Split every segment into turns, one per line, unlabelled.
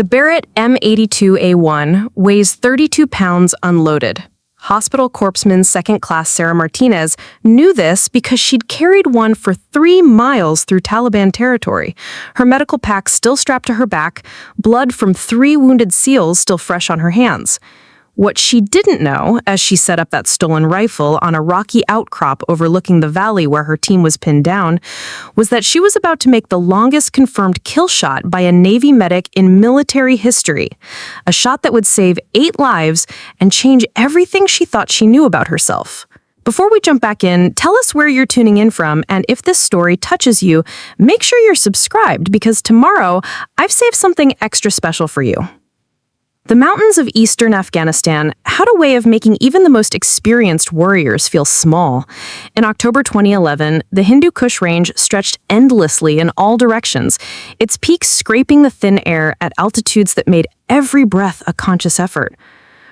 The Barrett M82A1 weighs 32 pounds unloaded. Hospital Corpsman second class Sarah Martinez knew this because she'd carried one for 3 miles through Taliban territory, her medical pack still strapped to her back, blood from 3 wounded SEALs still fresh on her hands. What she didn't know, as she set up that stolen rifle on a rocky outcrop overlooking the valley where her team was pinned down, was that she was about to make the longest confirmed kill shot by a Navy medic in military history. A shot that would save 8 lives and change everything she thought she knew about herself. Before we jump back in, tell us where you're tuning in from, and if this story touches you, make sure you're subscribed because tomorrow I've saved something extra special for you. The mountains of eastern Afghanistan had a way of making even the most experienced warriors feel small. In October 2011, the Hindu Kush range stretched endlessly in all directions, its peaks scraping the thin air at altitudes that made every breath a conscious effort.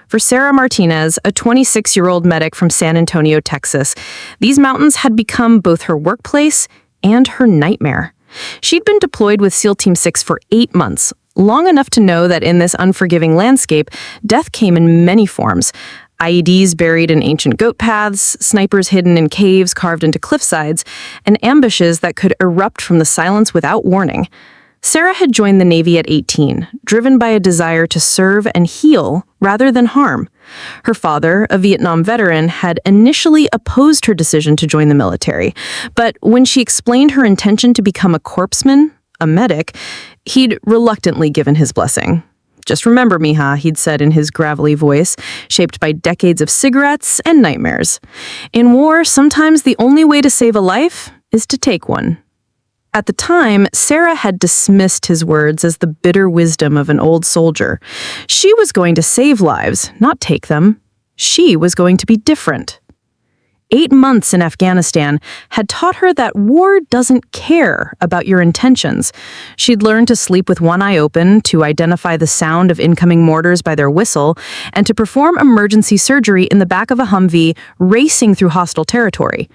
For Sarah Martinez, a 26-year-old medic from San Antonio, Texas, these mountains had become both her workplace and her nightmare. She'd been deployed with SEAL Team 6 for 8 months, long enough to know that in this unforgiving landscape, death came in many forms. IEDs buried in ancient goat paths, snipers hidden in caves carved into cliffsides, and ambushes that could erupt from the silence without warning. Sarah had joined the Navy at 18, driven by a desire to serve and heal rather than harm. Her father, a Vietnam veteran, had initially opposed her decision to join the military, but when she explained her intention to become a corpsman, a medic, he'd reluctantly given his blessing. "Just remember, mija," he'd said in his gravelly voice, shaped by decades of cigarettes and nightmares. In war, sometimes the only way to save a life is to take one. At the time, Sarah had dismissed his words as the bitter wisdom of an old soldier. She was going to save lives, not take them. She was going to be different. 8 months in Afghanistan had taught her that war doesn't care about your intentions. She'd learned to sleep with one eye open, to identify the sound of incoming mortars by their whistle, and to perform emergency surgery in the back of a Humvee racing through hostile territory.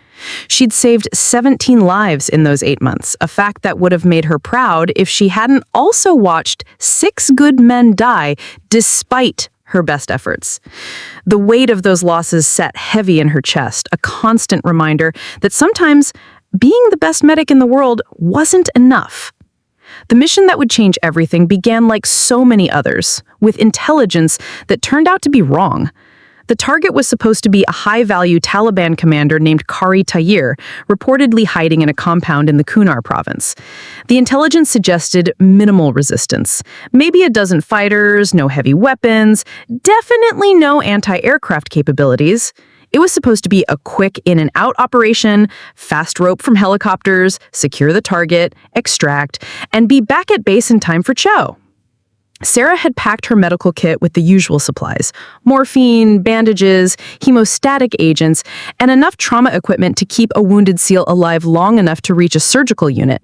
She'd saved 17 lives in those 8 months, a fact that would have made her proud if she hadn't also watched 6 good men die despite her best efforts. The weight of those losses sat heavy in her chest, a constant reminder that sometimes being the best medic in the world wasn't enough. The mission that would change everything began like so many others, with intelligence that turned out to be wrong. The target was supposed to be a high-value Taliban commander named Qari Tayyir, reportedly hiding in a compound in the Kunar province. The intelligence suggested minimal resistance. Maybe a dozen fighters, no heavy weapons, definitely no anti-aircraft capabilities. It was supposed to be a quick in-and-out operation, fast rope from helicopters, secure the target, extract, and be back at base in time for chow. Sarah had packed her medical kit with the usual supplies: morphine, bandages, hemostatic agents, and enough trauma equipment to keep a wounded SEAL alive long enough to reach a surgical unit.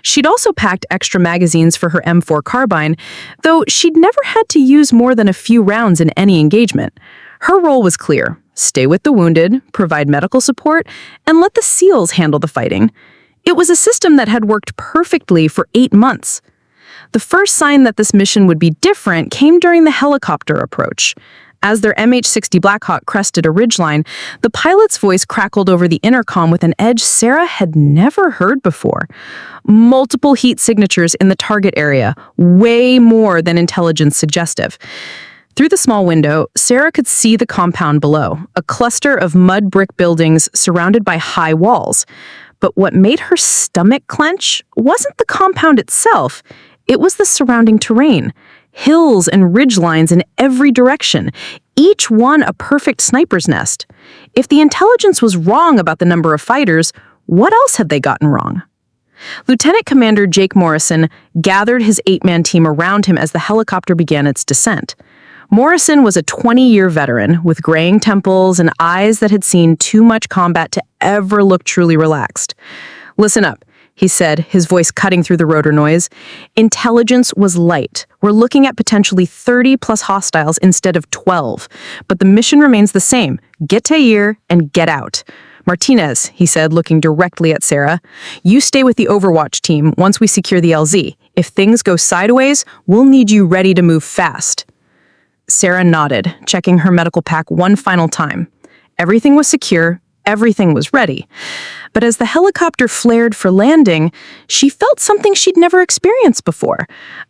She'd also packed extra magazines for her M4 carbine, though she'd never had to use more than a few rounds in any engagement. Her role was clear: stay with the wounded, provide medical support, and let the SEALs handle the fighting. It was a system that had worked perfectly for 8 months. The first sign that this mission would be different came during the helicopter approach. As their MH-60 Blackhawk crested a ridgeline, the pilot's voice crackled over the intercom with an edge Sarah had never heard before. Multiple heat signatures in the target area, way more than intelligence suggestive. Through the small window, Sarah could see the compound below, a cluster of mud brick buildings surrounded by high walls. But what made her stomach clench wasn't the compound itself. It was the surrounding terrain, hills and ridgelines in every direction, each one a perfect sniper's nest. If the intelligence was wrong about the number of fighters, what else had they gotten wrong? Lieutenant Commander Jake Morrison gathered his 8-man team around him as the helicopter began its descent. Morrison was a 20-year veteran with graying temples and eyes that had seen too much combat to ever look truly relaxed. "Listen up," he said, his voice cutting through the rotor noise. "Intelligence was light. We're looking at potentially 30-plus hostiles instead of 12. But the mission remains the same: get Tayyir and get out. Martinez," he said, looking directly at Sarah, "you stay with the Overwatch team once we secure the LZ. If things go sideways, we'll need you ready to move fast." Sarah nodded, checking her medical pack one final time. Everything was secure, everything was ready. But as the helicopter flared for landing, she felt something she'd never experienced before,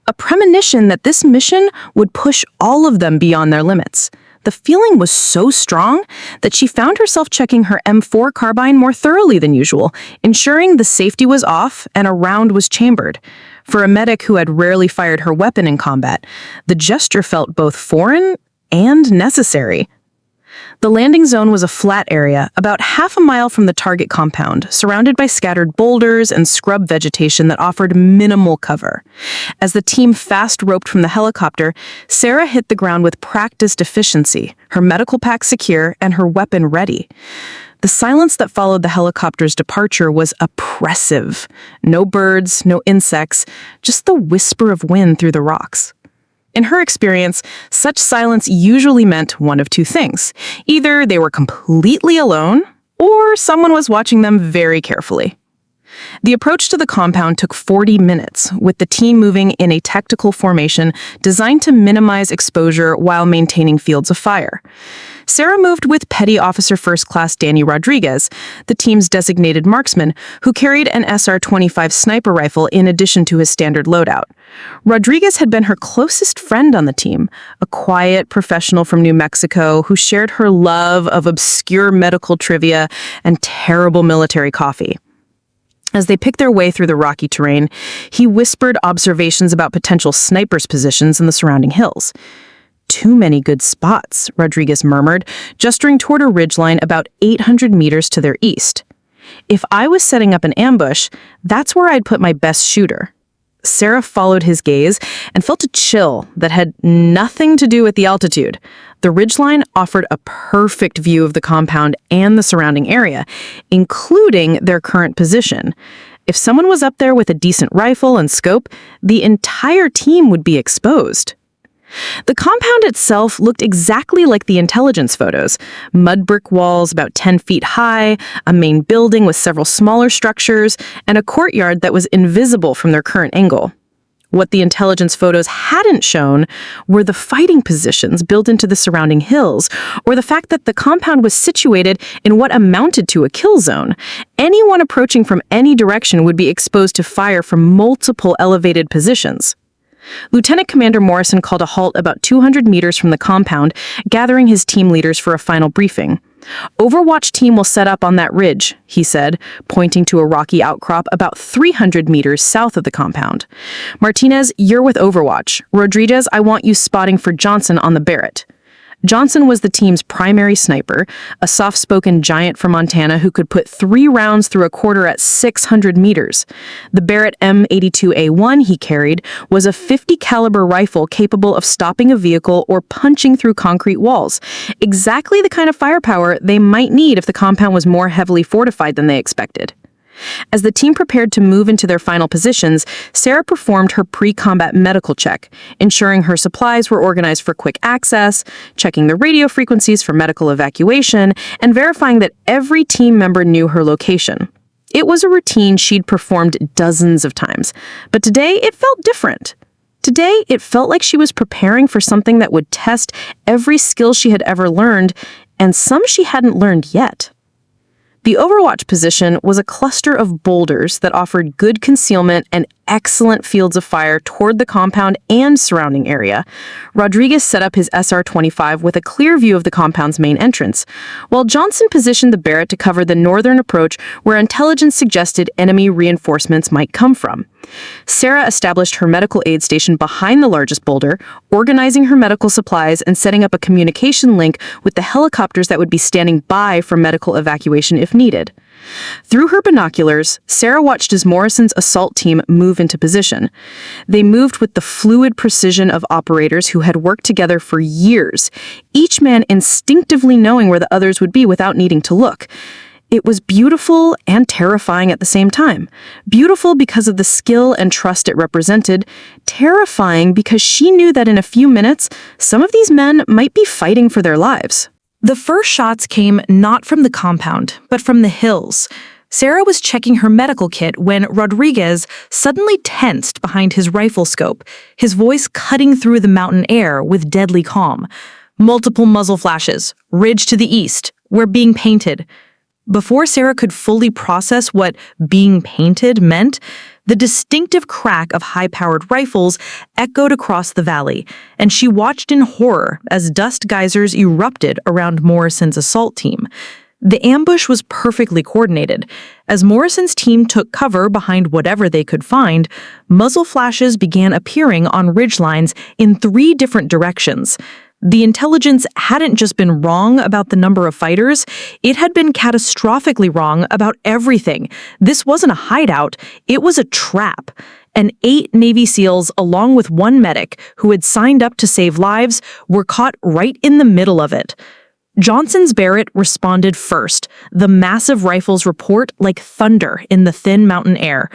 a premonition that this mission would push all of them beyond their limits. The feeling was so strong that she found herself checking her M4 carbine more thoroughly than usual, ensuring the safety was off and a round was chambered. For a medic who had rarely fired her weapon in combat, the gesture felt both foreign and necessary. The landing zone was a flat area, about half a mile from the target compound, surrounded by scattered boulders and scrub vegetation that offered minimal cover. As the team fast-roped from the helicopter, Sarah hit the ground with practiced efficiency, her medical pack secure and her weapon ready. The silence that followed the helicopter's departure was oppressive. No birds, no insects, just the whisper of wind through the rocks. In her experience, such silence usually meant one of two things. Either they were completely alone, or someone was watching them very carefully. The approach to the compound took 40 minutes, with the team moving in a tactical formation designed to minimize exposure while maintaining fields of fire. Sarah moved with Petty Officer First Class Danny Rodriguez, the team's designated marksman, who carried an SR-25 sniper rifle in addition to his standard loadout. Rodriguez had been her closest friend on the team, a quiet professional from New Mexico who shared her love of obscure medical trivia and terrible military coffee. As they picked their way through the rocky terrain, he whispered observations about potential snipers' positions in the surrounding hills. "Too many good spots," Rodriguez murmured, gesturing toward a ridgeline about 800 meters to their east. "If I was setting up an ambush, that's where I'd put my best shooter." Sarah followed his gaze and felt a chill that had nothing to do with the altitude. The ridgeline offered a perfect view of the compound and the surrounding area, including their current position. If someone was up there with a decent rifle and scope, the entire team would be exposed. The compound itself looked exactly like the intelligence photos. Mud brick walls about 10 feet high, a main building with several smaller structures, and a courtyard that was invisible from their current angle. What the intelligence photos hadn't shown were the fighting positions built into the surrounding hills, or the fact that the compound was situated in what amounted to a kill zone. Anyone approaching from any direction would be exposed to fire from multiple elevated positions. Lieutenant Commander Morrison called a halt about 200 meters from the compound, gathering his team leaders for a final briefing. "Overwatch team will set up on that ridge," he said, pointing to a rocky outcrop about 300 meters south of the compound. "Martinez, you're with Overwatch. Rodriguez, I want you spotting for Johnson on the Barrett." Johnson was the team's primary sniper, a soft-spoken giant from Montana who could put 3 rounds through a quarter at 600 meters. The Barrett M82A1 he carried was a 50 caliber rifle capable of stopping a vehicle or punching through concrete walls, exactly the kind of firepower they might need if the compound was more heavily fortified than they expected. As the team prepared to move into their final positions, Sarah performed her pre-combat medical check, ensuring her supplies were organized for quick access, checking the radio frequencies for medical evacuation, and verifying that every team member knew her location. It was a routine she'd performed dozens of times, but today it felt different. Today, it felt like she was preparing for something that would test every skill she had ever learned, and some she hadn't learned yet. The Overwatch position was a cluster of boulders that offered good concealment and excellent fields of fire toward the compound and surrounding area. Rodriguez set up his SR-25 with a clear view of the compound's main entrance, while Johnson positioned the Barrett to cover the northern approach where intelligence suggested enemy reinforcements might come from. Sarah established her medical aid station behind the largest boulder, organizing her medical supplies and setting up a communication link with the helicopters that would be standing by for medical evacuation if needed. Through her binoculars, Sarah watched as Morrison's assault team move into position. They moved with the fluid precision of operators who had worked together for years, each man instinctively knowing where the others would be without needing to look. It was beautiful and terrifying at the same time. Beautiful because of the skill and trust it represented, terrifying because she knew that in a few minutes, some of these men might be fighting for their lives. The first shots came not from the compound, but from the hills. Sarah was checking her medical kit when Rodriguez suddenly tensed behind his rifle scope, his voice cutting through the mountain air with deadly calm. Multiple muzzle flashes, ridge to the east, we're being painted. Before Sarah could fully process what being painted meant, the distinctive crack of high-powered rifles echoed across the valley, and she watched in horror as dust geysers erupted around Morrison's assault team. The ambush was perfectly coordinated. As Morrison's team took cover behind whatever they could find, muzzle flashes began appearing on ridgelines in 3 different directions. The intelligence hadn't just been wrong about the number of fighters, it had been catastrophically wrong about everything. This wasn't a hideout, it was a trap. And 8 Navy SEALs, along with 1 medic who had signed up to save lives, were caught right in the middle of it. Johnson's Barrett responded first, the massive rifles report like thunder in the thin mountain air.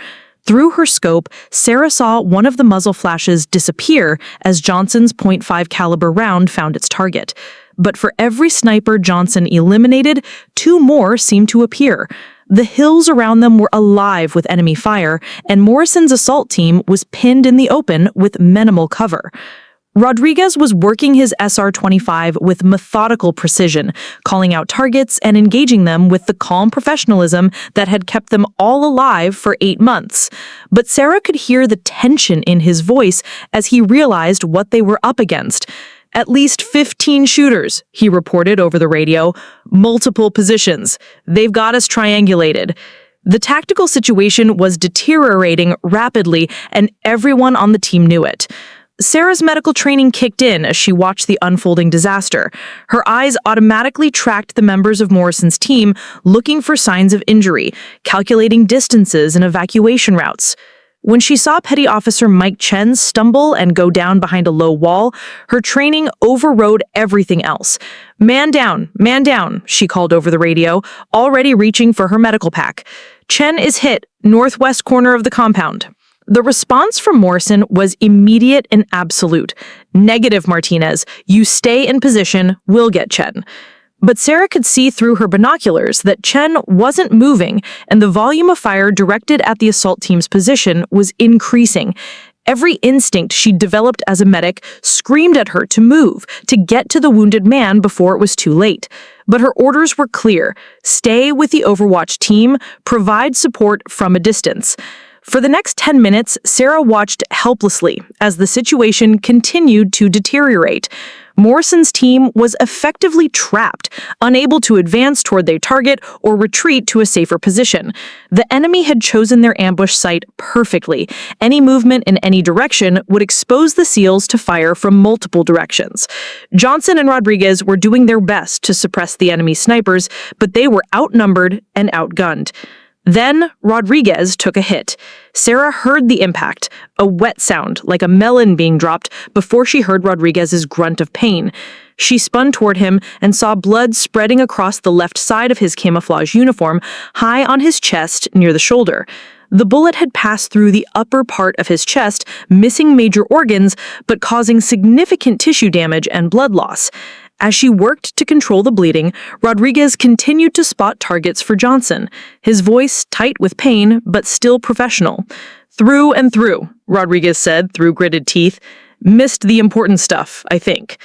Through her scope, Sarah saw one of the muzzle flashes disappear as Johnson's .5 caliber round found its target. But for every sniper Johnson eliminated, 2 more seemed to appear. The hills around them were alive with enemy fire, and Morrison's assault team was pinned in the open with minimal cover. Rodriguez was working his SR-25 with methodical precision, calling out targets and engaging them with the calm professionalism that had kept them all alive for 8 months. But Sarah could hear the tension in his voice as he realized what they were up against. At least 15 shooters, he reported over the radio. Multiple positions. They've got us triangulated. The tactical situation was deteriorating rapidly, and everyone on the team knew it. Sarah's medical training kicked in as she watched the unfolding disaster. Her eyes automatically tracked the members of Morrison's team, looking for signs of injury, calculating distances and evacuation routes. When she saw Petty Officer Mike Chen stumble and go down behind a low wall, her training overrode everything else. Man down, she called over the radio, already reaching for her medical pack. Chen is hit, northwest corner of the compound. The response from Morrison was immediate and absolute. Negative, Martinez. You stay in position, we'll get Chen. But Sarah could see through her binoculars that Chen wasn't moving, and the volume of fire directed at the assault team's position was increasing. Every instinct she'd developed as a medic screamed at her to move, to get to the wounded man before it was too late. But her orders were clear. Stay with the Overwatch team, provide support from a distance. For the next 10 minutes, Sarah watched helplessly as the situation continued to deteriorate. Morrison's team was effectively trapped, unable to advance toward their target or retreat to a safer position. The enemy had chosen their ambush site perfectly. Any movement in any direction would expose the SEALs to fire from multiple directions. Johnson and Rodriguez were doing their best to suppress the enemy snipers, but they were outnumbered and outgunned. Then Rodriguez took a hit. Sarah heard the impact, a wet sound like a melon being dropped before she heard Rodriguez's grunt of pain. She spun toward him and saw blood spreading across the left side of his camouflage uniform, high on his chest near the shoulder. The bullet had passed through the upper part of his chest, missing major organs, but causing significant tissue damage and blood loss. As she worked to control the bleeding, Rodriguez continued to spot targets for Johnson, his voice tight with pain, but still professional. Through and through, Rodriguez said through gritted teeth. Missed the important stuff, I think.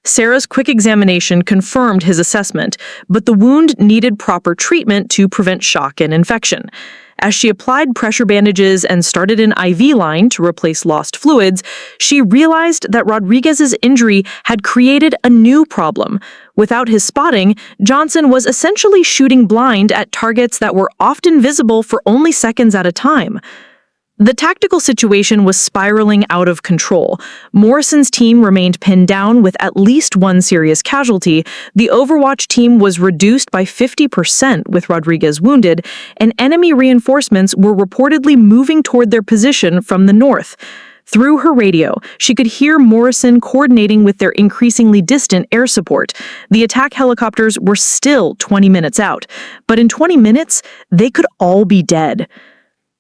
Sarah's quick examination confirmed his assessment, but the wound needed proper treatment to prevent shock and infection. As she applied pressure bandages and started an IV line to replace lost fluids, she realized that Rodriguez's injury had created a new problem. Without his spotting, Johnson was essentially shooting blind at targets that were often visible for only seconds at a time. The tactical situation was spiraling out of control. Morrison's team remained pinned down with at least 1 serious casualty. The Overwatch team was reduced by 50% with Rodriguez wounded, and enemy reinforcements were reportedly moving toward their position from the north. Through her radio, she could hear Morrison coordinating with their increasingly distant air support. The attack helicopters were still 20 minutes out, but in 20 minutes, they could all be dead.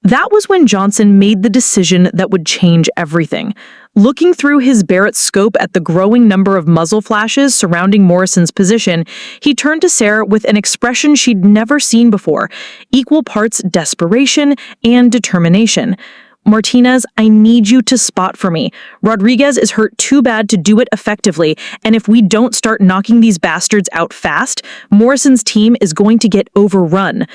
That was when Johnson made the decision that would change everything. Looking through his Barrett scope at the growing number of muzzle flashes surrounding Morrison's position, he turned to Sarah with an expression she'd never seen before, equal parts desperation and determination. "Martinez, I need you to spot for me. Rodriguez is hurt too bad to do it effectively, and if we don't start knocking these bastards out fast, Morrison's team is going to get overrun."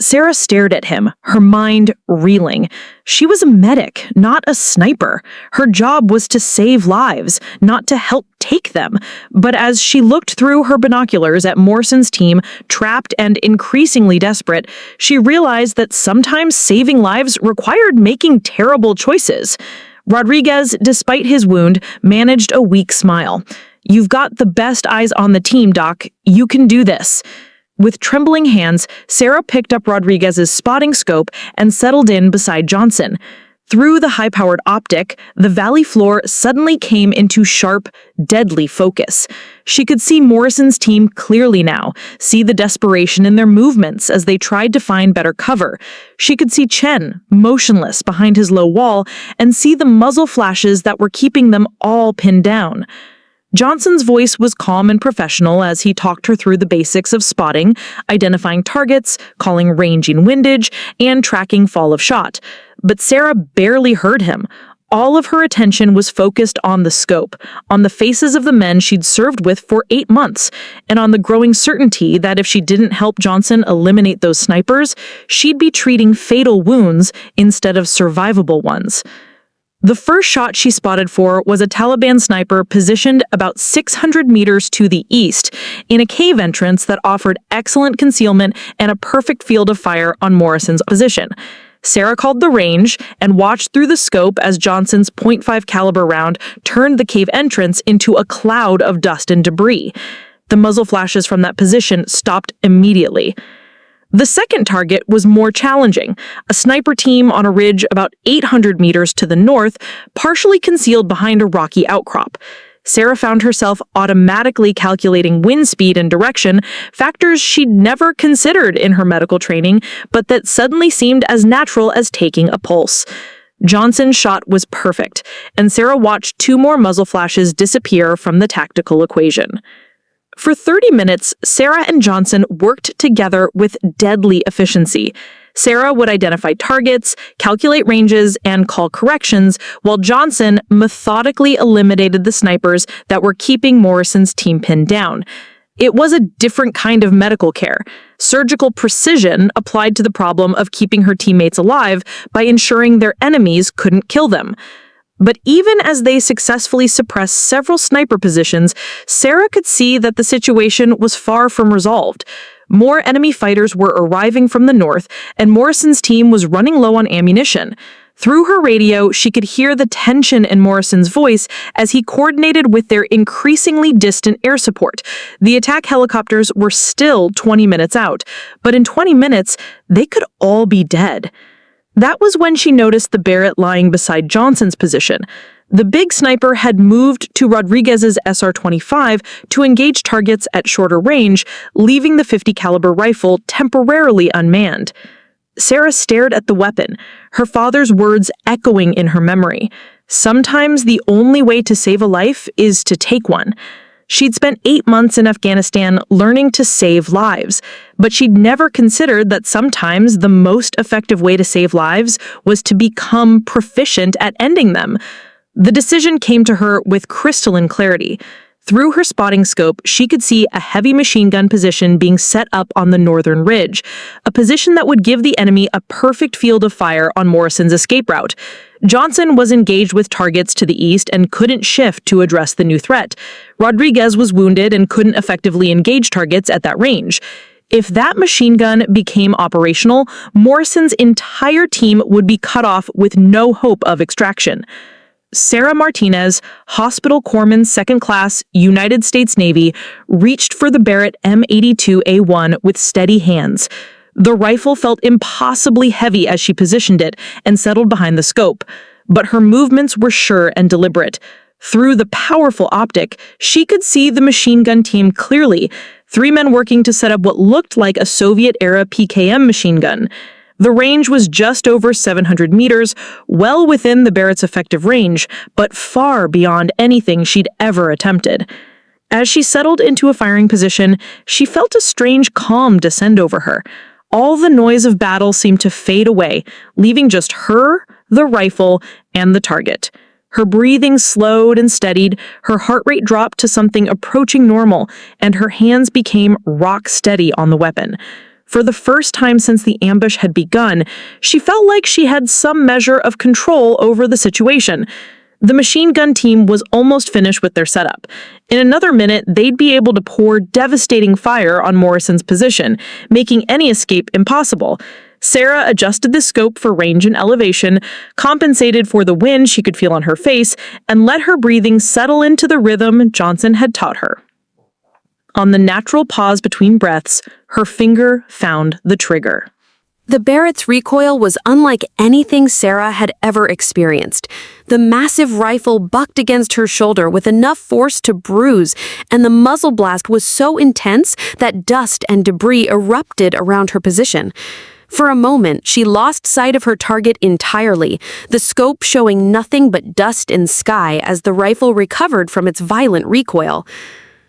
Sarah stared at him, her mind reeling. She was a medic, not a sniper. Her job was to save lives, not to help take them. But as she looked through her binoculars at Morrison's team, trapped and increasingly desperate, she realized that sometimes saving lives required making terrible choices. Rodriguez, despite his wound, managed a weak smile. "You've got the best eyes on the team, Doc. You can do this." With trembling hands, Sarah picked up Rodriguez's spotting scope and settled in beside Johnson. Through the high-powered optic, the valley floor suddenly came into sharp, deadly focus. She could see Morrison's team clearly now, see the desperation in their movements as they tried to find better cover. She could see Chen, motionless behind his low wall, and see the muzzle flashes that were keeping them all pinned down. Johnson's voice was calm and professional as he talked her through the basics of spotting, identifying targets, calling ranging windage, and tracking fall of shot. But Sarah barely heard him. All of her attention was focused on the scope, on the faces of the men she'd served with for 8 months, and on the growing certainty that if she didn't help Johnson eliminate those snipers, she'd be treating fatal wounds instead of survivable ones. The first shot she spotted for was a Taliban sniper positioned about 600 meters to the east, in a cave entrance that offered excellent concealment and a perfect field of fire on Morrison's position. Sarah called the range and watched through the scope as Johnson's .5 caliber round turned the cave entrance into a cloud of dust and debris. The muzzle flashes from that position stopped immediately. The second target was more challenging, a sniper team on a ridge about 800 meters to the north, partially concealed behind a rocky outcrop. Sarah found herself automatically calculating wind speed and direction, factors she'd never considered in her medical training, but that suddenly seemed as natural as taking a pulse. Johnson's shot was perfect, and Sarah watched 2 more muzzle flashes disappear from the tactical equation. For 30 minutes, Sarah and Johnson worked together with deadly efficiency. Sarah would identify targets, calculate ranges, and call corrections, while Johnson methodically eliminated the snipers that were keeping Morrison's team pinned down. It was a different kind of medical care, surgical precision applied to the problem of keeping her teammates alive by ensuring their enemies couldn't kill them. But even as they successfully suppressed several sniper positions, Sarah could see that the situation was far from resolved. More enemy fighters were arriving from the north, and Morrison's team was running low on ammunition. Through her radio, she could hear the tension in Morrison's voice as he coordinated with their increasingly distant air support. The attack helicopters were still 20 minutes out, but in 20 minutes, they could all be dead. That was when she noticed the Barrett lying beside Johnson's position. The big sniper had moved to Rodriguez's SR-25 to engage targets at shorter range, leaving the .50 caliber rifle temporarily unmanned. Sarah stared at the weapon, her father's words echoing in her memory. Sometimes the only way to save a life is to take one. She'd spent 8 months in Afghanistan learning to save lives, but she'd never considered that sometimes the most effective way to save lives was to become proficient at ending them. The decision came to her with crystalline clarity. Through her spotting scope, she could see a heavy machine gun position being set up on the northern ridge, a position that would give the enemy a perfect field of fire on Morrison's escape route. Johnson was engaged with targets to the east and couldn't shift to address the new threat. Rodriguez was wounded and couldn't effectively engage targets at that range. If that machine gun became operational, Morrison's entire team would be cut off with no hope of extraction. Sarah Martinez, Hospital Corpsman 2nd Class, United States Navy, reached for the Barrett M82A1 with steady hands. The rifle felt impossibly heavy as she positioned it and settled behind the scope, but her movements were sure and deliberate. Through the powerful optic, she could see the machine gun team clearly, 3 men working to set up what looked like a Soviet-era PKM machine gun. The range was just over 700 meters, well within the Barrett's effective range, but far beyond anything she'd ever attempted. As she settled into a firing position, she felt a strange calm descend over her. All the noise of battle seemed to fade away, leaving just her, the rifle, and the target. Her breathing slowed and steadied, her heart rate dropped to something approaching normal, and her hands became rock steady on the weapon. For the first time since the ambush had begun, she felt like she had some measure of control over the situation. The machine gun team was almost finished with their setup. In another minute, they'd be able to pour devastating fire on Morrison's position, making any escape impossible. Sarah adjusted the scope for range and elevation, compensated for the wind she could feel on her face, and let her breathing settle into the rhythm Johnson had taught her. On the natural pause between breaths, her finger found the trigger.
The Barrett's recoil was unlike anything Sarah had ever experienced. The massive rifle bucked against her shoulder with enough force to bruise, and the muzzle blast was so intense that dust and debris erupted around her position. For a moment, she lost sight of her target entirely, the scope showing nothing but dust and sky as the rifle recovered from its violent recoil.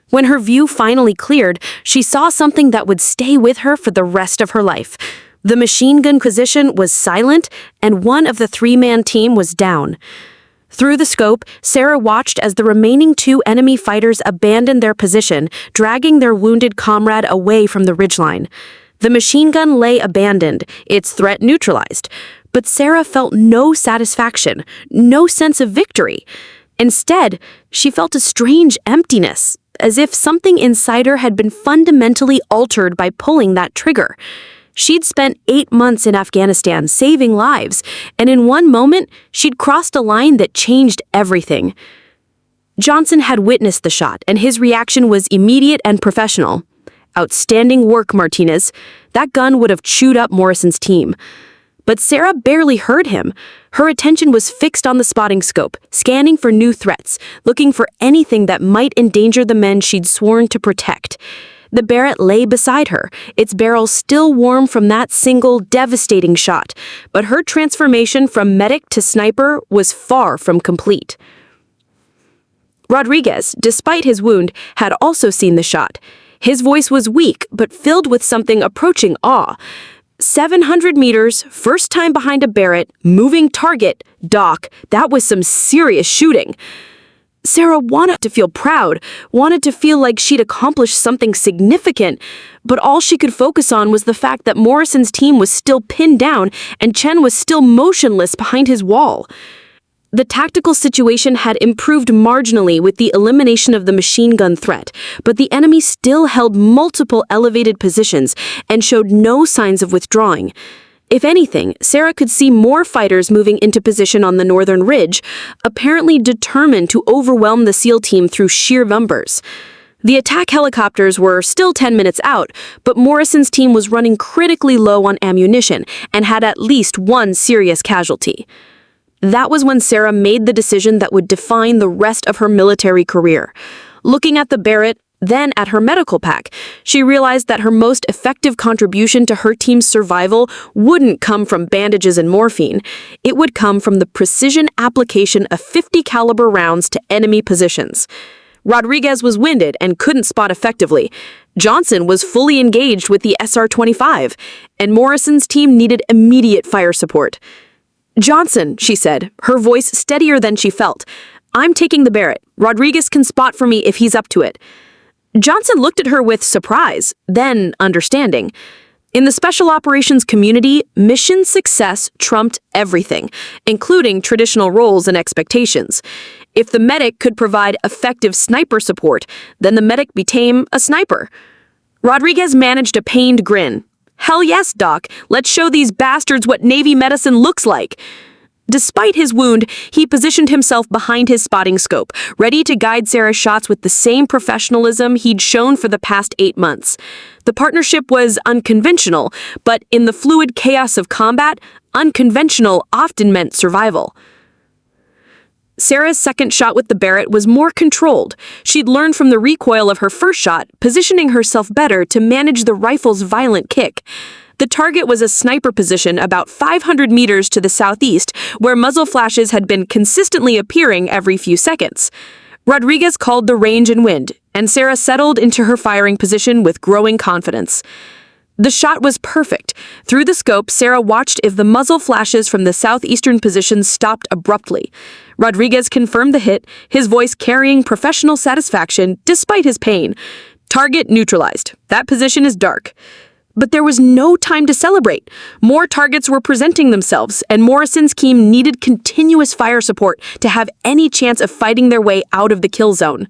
When her view finally cleared, she saw something that would stay with her for the rest of her life. The machine gun position was silent, and one of the three-man team was down. Through the scope, Sarah watched as the remaining two enemy fighters abandoned their position, dragging their wounded comrade away from the ridgeline. The machine gun lay abandoned, its threat neutralized, but Sarah felt no satisfaction, no sense of victory. Instead, she felt a strange emptiness, as if something inside her had been fundamentally altered by pulling that trigger. She'd spent 8 months in Afghanistan saving lives, and in one moment, she'd crossed a line that changed everything. Johnson had witnessed the shot, and his reaction was immediate and professional. "Outstanding work, Martinez. That gun would have chewed up Morrison's team." But Sarah barely heard him. Her attention was fixed on the spotting scope, scanning for new threats, looking for anything that might endanger the men she'd sworn to protect. The Barrett lay beside her, its barrel still warm from that single devastating shot, but her transformation from medic to sniper was far from complete. Rodriguez, despite his wound, had also seen the shot. His voice was weak, but filled with something approaching awe. 700 meters, first time behind a Barrett, moving target, Doc, that was some serious shooting. Sarah wanted to feel proud, wanted to feel like she'd accomplished something significant, but all she could focus on was the fact that Morrison's team was still pinned down and Chen was still motionless behind his wall. The tactical situation had improved marginally with the elimination of the machine gun threat, but the enemy still held multiple elevated positions and showed no signs of withdrawing. If anything, Sarah could see more fighters moving into position on the northern ridge, apparently determined to overwhelm the SEAL team through sheer numbers. The attack helicopters were still 10 minutes out, but Morrison's team was running critically low on ammunition and had at least one serious casualty. That was when Sarah made the decision that would define the rest of her military career. Looking at the Barrett, then at her medical pack, she realized that her most effective contribution to her team's survival wouldn't come from bandages and morphine. It would come from the precision application of 50 caliber rounds to enemy positions. Rodriguez was winded and couldn't spot effectively. Johnson was fully engaged with the SR-25, and Morrison's team needed immediate fire support. "Johnson," she said, her voice steadier than she felt. "I'm taking the Barrett. Rodriguez can spot for me if he's up to it." Johnson looked at her with surprise, then understanding. In the special operations community, mission success trumped everything, including traditional roles and expectations. If the medic could provide effective sniper support, then the medic became a sniper. Rodriguez managed a pained grin. "Hell yes, Doc. Let's show these bastards what Navy medicine looks like." Despite his wound, he positioned himself behind his spotting scope, ready to guide Sarah's shots with the same professionalism he'd shown for the past 8 months. The partnership was unconventional, but in the fluid chaos of combat, unconventional often meant survival. Sarah's second shot with the Barrett was more controlled. She'd learned from the recoil of her first shot, positioning herself better to manage the rifle's violent kick. The target was a sniper position about 500 meters to the southeast, where muzzle flashes had been consistently appearing every few seconds. Rodriguez called the range and wind, and Sarah settled into her firing position with growing confidence. The shot was perfect. Through the scope, Sarah watched if the muzzle flashes from the southeastern position stopped abruptly. Rodriguez confirmed the hit, his voice carrying professional satisfaction despite his pain. Target neutralized. That position is dark. But there was no time to celebrate. More targets were presenting themselves, and Morrison's team needed continuous fire support to have any chance of fighting their way out of the kill zone.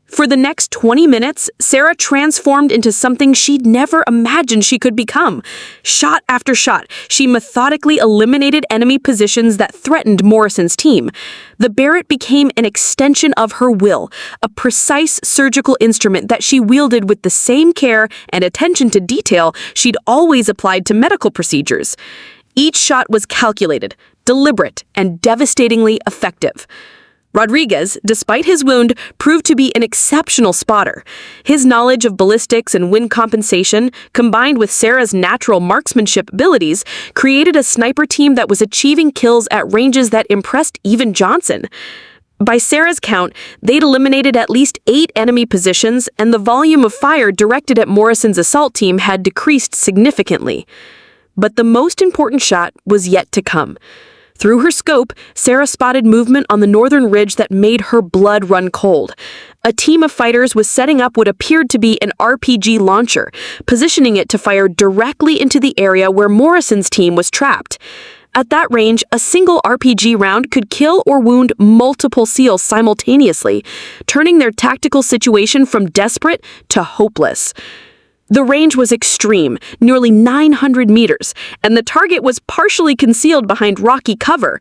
For the next 20 minutes, Sarah transformed into something she'd never imagined she could become. Shot after shot, she methodically eliminated enemy positions that threatened Morrison's team. The Barrett became an extension of her will, a precise surgical instrument that she wielded with the same care and attention to detail she'd always applied to medical procedures. Each shot was calculated, deliberate, and devastatingly effective. Rodriguez, despite his wound, proved to be an exceptional spotter. His knowledge of ballistics and wind compensation, combined with Sarah's natural marksmanship abilities, created a sniper team that was achieving kills at ranges that impressed even Johnson. By Sarah's count, they'd eliminated at least 8 enemy positions, and the volume of fire directed at Morrison's assault team had decreased significantly. But the most important shot was yet to come. Through her scope, Sarah spotted movement on the northern ridge that made her blood run cold. A team of fighters was setting up what appeared to be an RPG launcher, positioning it to fire directly into the area where Morrison's team was trapped. At that range, a single RPG round could kill or wound multiple SEALs simultaneously, turning their tactical situation from desperate to hopeless. The range was extreme, nearly 900 meters, and the target was partially concealed behind rocky cover.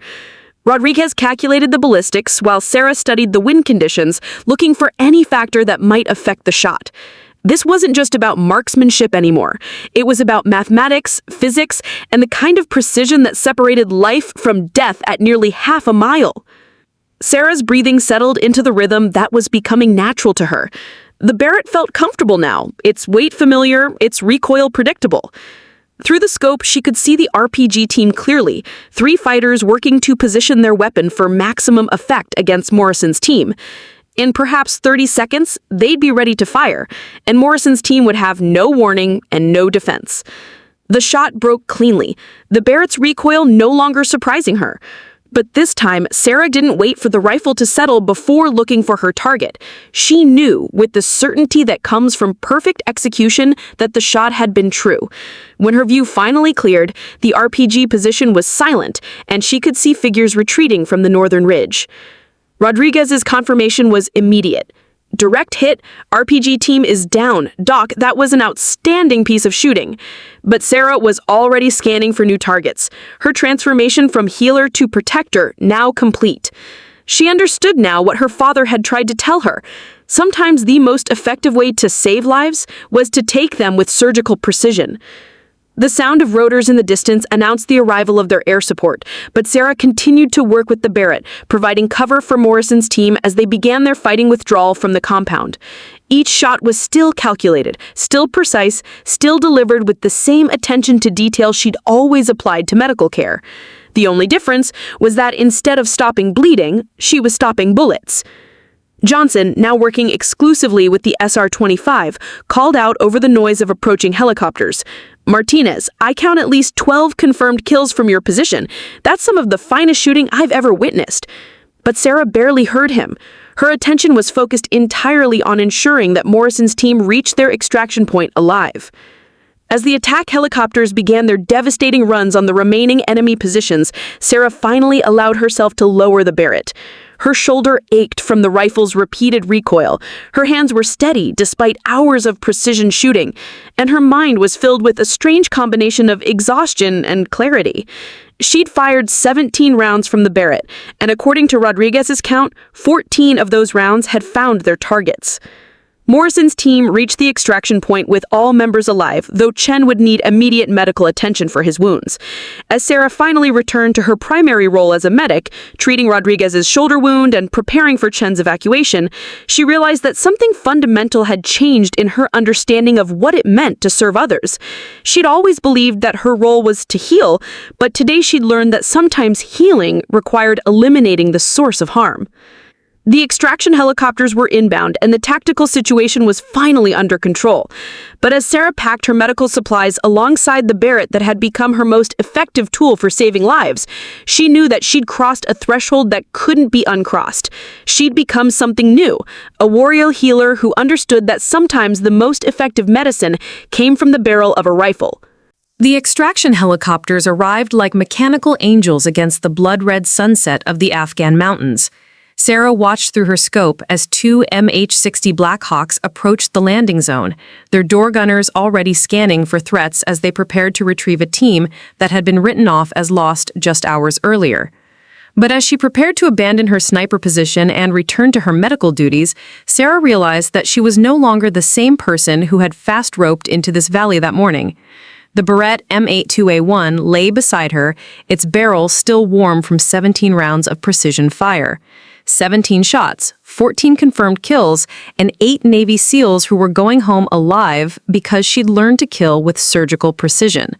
Rodriguez calculated the ballistics while Sarah studied the wind conditions, looking for any factor that might affect the shot. This wasn't just about marksmanship anymore. It was about mathematics, physics, and the kind of precision that separated life from death at nearly half a mile. Sarah's breathing settled into the rhythm that was becoming natural to her. The Barrett felt comfortable now, its weight familiar, its recoil predictable. Through the scope, she could see the RPG team clearly, 3 fighters working to position their weapon for maximum effect against Morrison's team. In perhaps 30 seconds, they'd be ready to fire, and Morrison's team would have no warning and no defense. The shot broke cleanly, the Barrett's recoil no longer surprising her. But this time, Sarah didn't wait for the rifle to settle before looking for her target. She knew, with the certainty that comes from perfect execution, that the shot had been true. When her view finally cleared, the RPG position was silent, and she could see figures retreating from the northern ridge. Rodriguez's confirmation was immediate. Direct hit, RPG team is down. Doc, that was an outstanding piece of shooting. But Sarah was already scanning for new targets. Her transformation from healer to protector now complete. She understood now what her father had tried to tell her. Sometimes the most effective way to save lives was to take them with surgical precision. The sound of rotors in the distance announced the arrival of their air support, but Sarah continued to work with the Barrett, providing cover for Morrison's team as they began their fighting withdrawal from the compound. Each shot was still calculated, still precise, still delivered with the same attention to detail she'd always applied to medical care. The only difference was that instead of stopping bleeding, she was stopping bullets. Johnson, now working exclusively with the SR-25, called out over the noise of approaching helicopters. "Martinez, I count at least 12 confirmed kills from your position. That's some of the finest shooting I've ever witnessed." But Sarah barely heard him. Her attention was focused entirely on ensuring that Morrison's team reached their extraction point alive. As the attack helicopters began their devastating runs on the remaining enemy positions, Sarah finally allowed herself to lower the Barrett. Her shoulder ached from the rifle's repeated recoil. Her hands were steady despite hours of precision shooting, and her mind was filled with a strange combination of exhaustion and clarity. She'd fired 17 rounds from the Barrett, and according to Rodriguez's count, 14 of those rounds had found their targets. Morrison's team reached the extraction point with all members alive, though Chen would need immediate medical attention for his wounds. As Sarah finally returned to her primary role as a medic, treating Rodriguez's shoulder wound and preparing for Chen's evacuation, she realized that something fundamental had changed in her understanding of what it meant to serve others. She'd always believed that her role was to heal, but today she'd learned that sometimes healing required eliminating the source of harm. The extraction helicopters were inbound, and the tactical situation was finally under control. But as Sarah packed her medical supplies alongside the Barrett that had become her most effective tool for saving lives, she knew that she'd crossed a threshold that couldn't be uncrossed. She'd become something new, a warrior healer who understood that sometimes the most effective medicine came from the barrel of a rifle.
The extraction helicopters arrived like mechanical angels against the blood-red sunset of the Afghan mountains. Sarah watched through her scope as two MH-60 Blackhawks approached the landing zone, their door gunners already scanning for threats as they prepared to retrieve a team that had been written off as lost just hours earlier. But as she prepared to abandon her sniper position and return to her medical duties, Sarah realized that she was no longer the same person who had fast-roped into this valley that morning. The Barrett M82A1 lay beside her, its barrel still warm from 17 rounds of precision fire. 17 shots, 14 confirmed kills, and 8 Navy SEALs who were going home alive because she'd learned to kill with surgical precision.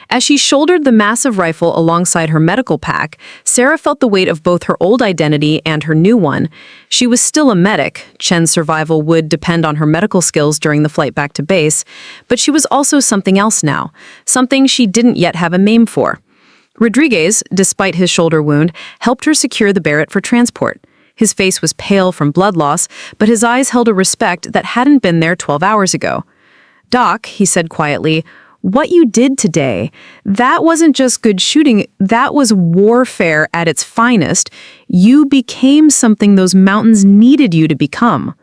As she shouldered the massive rifle alongside her medical pack, Sarah felt the weight of both her old identity and her new one. She was still a medic. Chen's survival would depend on her medical skills during the flight back to base, but she was also something else now, something she didn't yet have a name for. Rodriguez, despite his shoulder wound, helped her secure the Barrett for transport. His face was pale from blood loss, but his eyes held a respect that hadn't been there 12 hours ago. "Doc," he said quietly, "what you did today, that wasn't just good shooting, that was warfare at its finest. You became something those mountains needed you to become."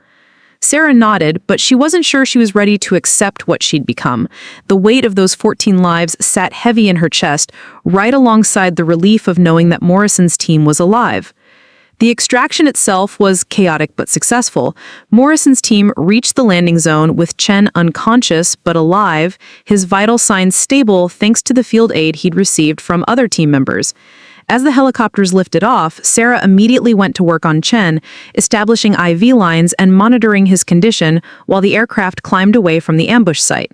Sarah nodded, but she wasn't sure she was ready to accept what she'd become. The weight of those 14 lives sat heavy in her chest, right alongside the relief of knowing that Morrison's team was alive. The extraction itself was chaotic but successful. Morrison's team reached the landing zone with Chen unconscious but alive, his vital signs stable thanks to the field aid he'd received from other team members. As the helicopters lifted off, Sarah immediately went to work on Chen, establishing IV lines and monitoring his condition while the aircraft climbed away from the ambush site.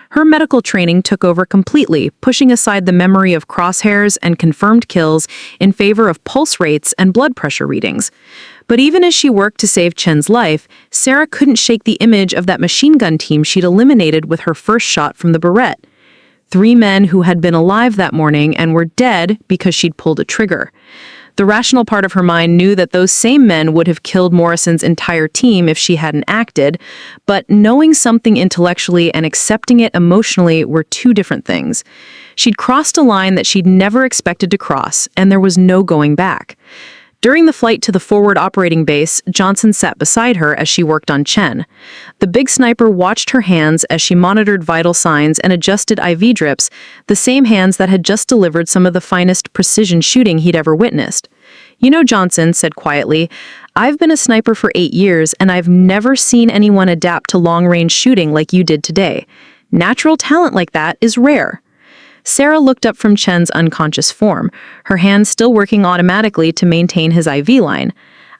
Her medical training took over completely, pushing aside the memory of crosshairs and confirmed kills in favor of pulse rates and blood pressure readings. But even as she worked to save Chen's life, Sarah couldn't shake the image of that machine gun team she'd eliminated with her first shot from the Barrett. 3 men who had been alive that morning and were dead because she'd pulled a trigger. The rational part of her mind knew that those same men would have killed Morrison's entire team if she hadn't acted, but knowing something intellectually and accepting it emotionally were two different things. She'd crossed a line that she'd never expected to cross, and there was no going back. During the flight to the forward operating base, Johnson sat beside her as she worked on Chen. The big sniper watched her hands as she monitored vital signs and adjusted IV drips, the same hands that had just delivered some of the finest precision shooting he'd ever witnessed. "You know," Johnson said quietly, "I've been a sniper for 8 years, and I've never seen anyone adapt to long-range shooting like you did today. Natural talent like that is rare." Sarah looked up from Chen's unconscious form, her hands still working automatically to maintain his IV line.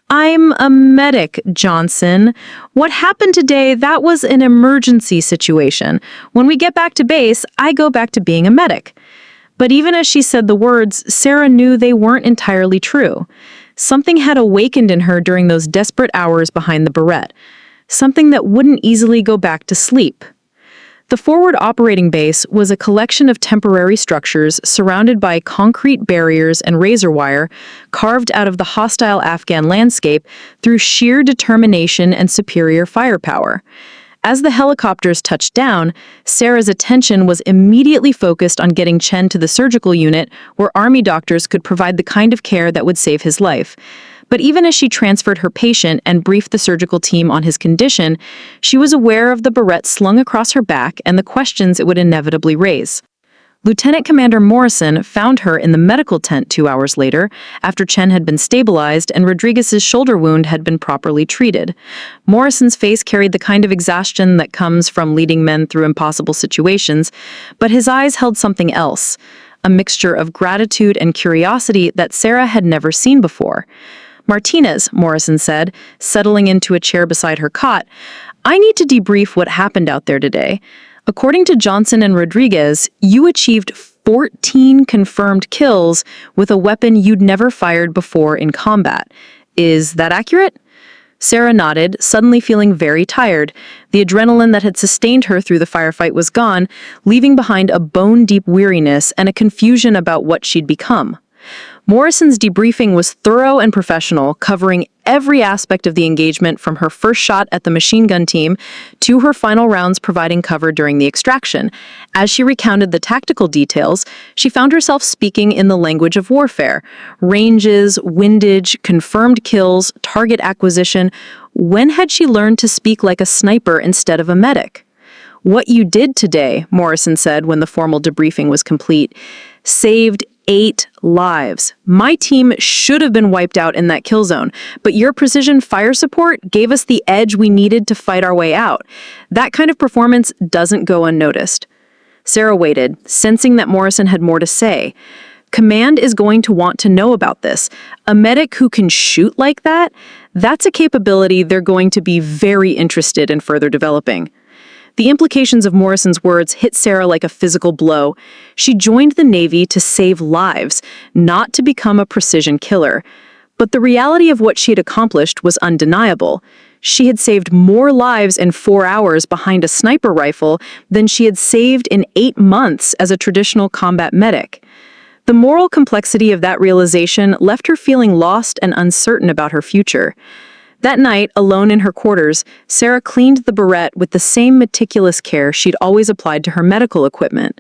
"I'm a medic, Johnson. What happened today, that was an emergency situation. When we get back to base, I go back to being a medic." But even as she said the words, Sarah knew they weren't entirely true. Something had awakened in her during those desperate hours behind the Barrett. Something that wouldn't easily go back to sleep. The forward operating base was a collection of temporary structures surrounded by concrete barriers and razor wire carved out of the hostile Afghan landscape through sheer determination and superior firepower. As the helicopters touched down, Sarah's attention was immediately focused on getting Chen to the surgical unit where Army doctors could provide the kind of care that would save his life. But even as she transferred her patient and briefed the surgical team on his condition, she was aware of the Barrett slung across her back and the questions it would inevitably raise. Lieutenant Commander Morrison found her in the medical tent 2 hours later, after Chen had been stabilized and Rodriguez's shoulder wound had been properly treated. Morrison's face carried the kind of exhaustion that comes from leading men through impossible situations, but his eyes held something else, a mixture of gratitude and curiosity that Sarah had never seen before. "Martinez," Morrison said, settling into a chair beside her cot, "I need to debrief what happened out there today. According to Johnson and Rodriguez, you achieved 14 confirmed kills with a weapon you'd never fired before in combat. Is that accurate?" Sarah nodded, suddenly feeling very tired. The adrenaline that had sustained her through the firefight was gone, leaving behind a bone-deep weariness and a confusion about what she'd become. Morrison's debriefing was thorough and professional, covering every aspect of the engagement from her first shot at the machine gun team to her final rounds providing cover during the extraction. As she recounted the tactical details, she found herself speaking in the language of warfare. Ranges, windage, confirmed kills, target acquisition. When had she learned to speak like a sniper instead of a medic? "What you did today," Morrison said when the formal debriefing was complete, "saved 8 lives. My team should have been wiped out in that kill zone, but your precision fire support gave us the edge we needed to fight our way out. That kind of performance doesn't go unnoticed." Sarah waited, sensing that Morrison had more to say. Command is going to want to know about this. A medic who can shoot like that? That's a capability they're going to be very interested in further developing. The implications of Morrison's words hit Sarah like a physical blow. She joined the Navy to save lives, not to become a precision killer. But the reality of what she had accomplished was undeniable. She had saved more lives in 4 hours behind a sniper rifle than she had saved in 8 months as a traditional combat medic. The moral complexity of that realization left her feeling lost and uncertain about her future. That night, alone in her quarters, Sarah cleaned the Barrett with the same meticulous care she'd always applied to her medical equipment.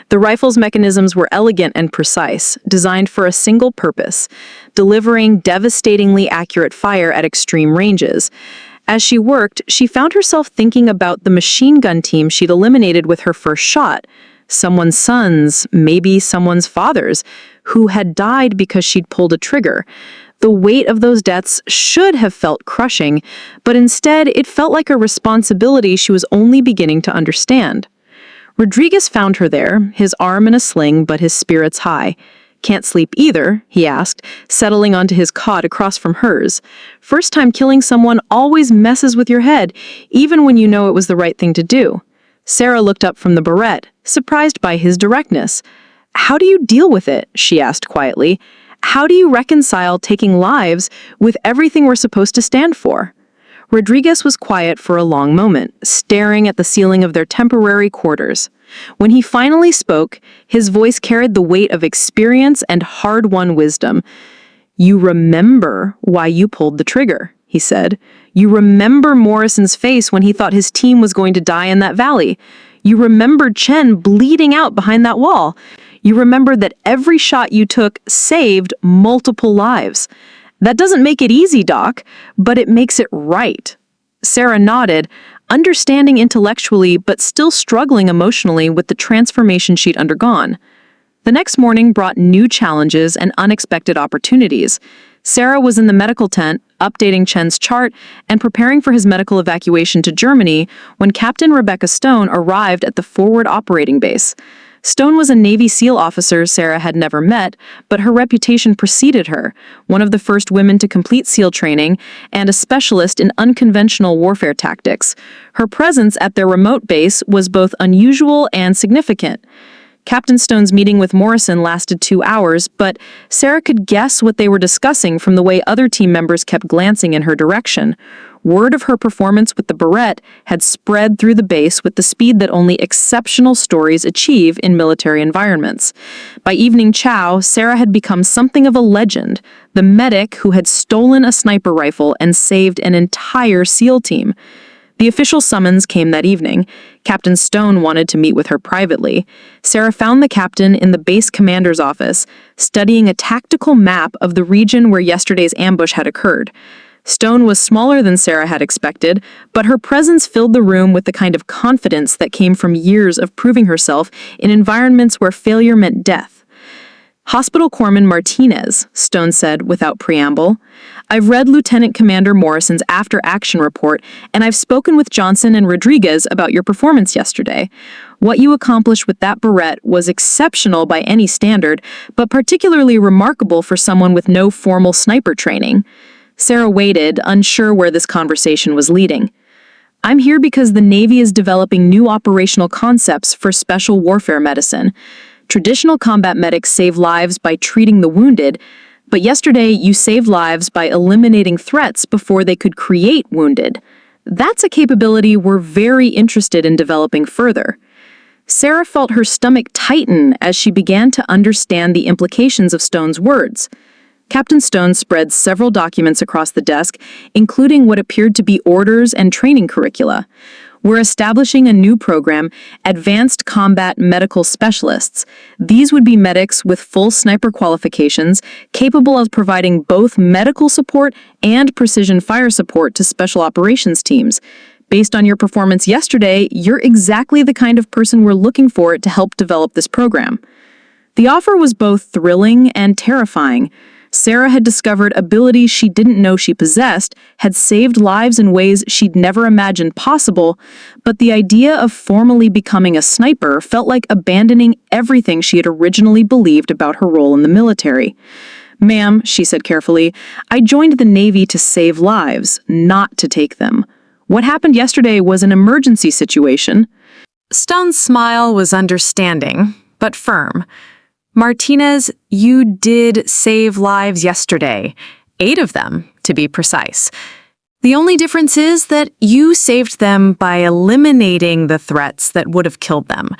The rifle's mechanisms were elegant and precise, designed for a single purpose: delivering devastatingly accurate fire at extreme ranges. As she worked, she found herself thinking about the machine gun team she'd eliminated with her first shot. Someone's sons, maybe someone's fathers, who had died because she'd pulled a trigger. The weight of those deaths should have felt crushing, but instead it felt like a responsibility she was only beginning to understand. Rodriguez found her there, his arm in a sling but his spirits high. "Can't sleep either?" he asked, settling onto his cot across from hers. "First time killing someone always messes with your head, even when you know it was the right thing to do." Sarah looked up from the Barrett, surprised by his directness. "How do you deal with it?" she asked quietly. "How do you reconcile taking lives with everything we're supposed to stand for?" Rodriguez was quiet for a long moment, staring at the ceiling of their temporary quarters. When he finally spoke, his voice carried the weight of experience and hard-won wisdom. "You remember why you pulled the trigger," he said. "You remember Morrison's face when he thought his team was going to die in that valley. You remembered Chen bleeding out behind that wall. You remember that every shot you took saved multiple lives. That doesn't make it easy, Doc, but it makes it right." Sarah nodded, understanding intellectually but still struggling emotionally with the transformation she'd undergone. The next morning brought new challenges and unexpected opportunities. Sarah was in the medical tent, updating Chen's chart and preparing for his medical evacuation to Germany when Captain Rebecca Stone arrived at the forward operating base. Stone was a Navy SEAL officer Sarah had never met, but her reputation preceded her, one of the first women to complete SEAL training and a specialist in unconventional warfare tactics. Her presence at their remote base was both unusual and significant. Captain Stone's meeting with Morrison lasted 2 hours, but Sarah could guess what they were discussing from the way other team members kept glancing in her direction. Word of her performance with the Barrett had spread through the base with the speed that only exceptional stories achieve in military environments. By evening chow, Sarah had become something of a legend, the medic who had stolen a sniper rifle and saved an entire SEAL team. The official summons came that evening. Captain Stone wanted to meet with her privately. Sarah found the captain in the base commander's office, studying a tactical map of the region where yesterday's ambush had occurred. Stone was smaller than Sarah had expected, but her presence filled the room with the kind of confidence that came from years of proving herself in environments where failure meant death. "Hospital Corpsman Martinez," Stone said without preamble. "I've read Lieutenant Commander Morrison's after-action report, and I've spoken with Johnson and Rodriguez about your performance yesterday. What you accomplished with that Barrett was exceptional by any standard, but particularly remarkable for someone with no formal sniper training." Sarah waited, unsure where this conversation was leading. "I'm here because the Navy is developing new operational concepts for special warfare medicine. Traditional combat medics save lives by treating the wounded, but yesterday you saved lives by eliminating threats before they could create wounded. That's a capability we're very interested in developing further." Sarah felt her stomach tighten as she began to understand the implications of Stone's words. Captain Stone spread several documents across the desk, including what appeared to be orders and training curricula. "We're establishing a new program, Advanced Combat Medical Specialists. These would be medics with full sniper qualifications, capable of providing both medical support and precision fire support to special operations teams. Based on your performance yesterday, you're exactly the kind of person we're looking for to help develop this program." The offer was both thrilling and terrifying. Sarah had discovered abilities she didn't know she possessed, had saved lives in ways she'd never imagined possible, but the idea of formally becoming a sniper felt like abandoning everything she had originally believed about her role in the military. "Ma'am," she said carefully, "I joined the Navy to save lives, not to take them. What happened yesterday was an emergency situation." Stone's smile was understanding, but firm. "Martinez, you did save lives yesterday. 8 of them, to be precise. The only difference is that you saved them by eliminating the threats that would have killed them.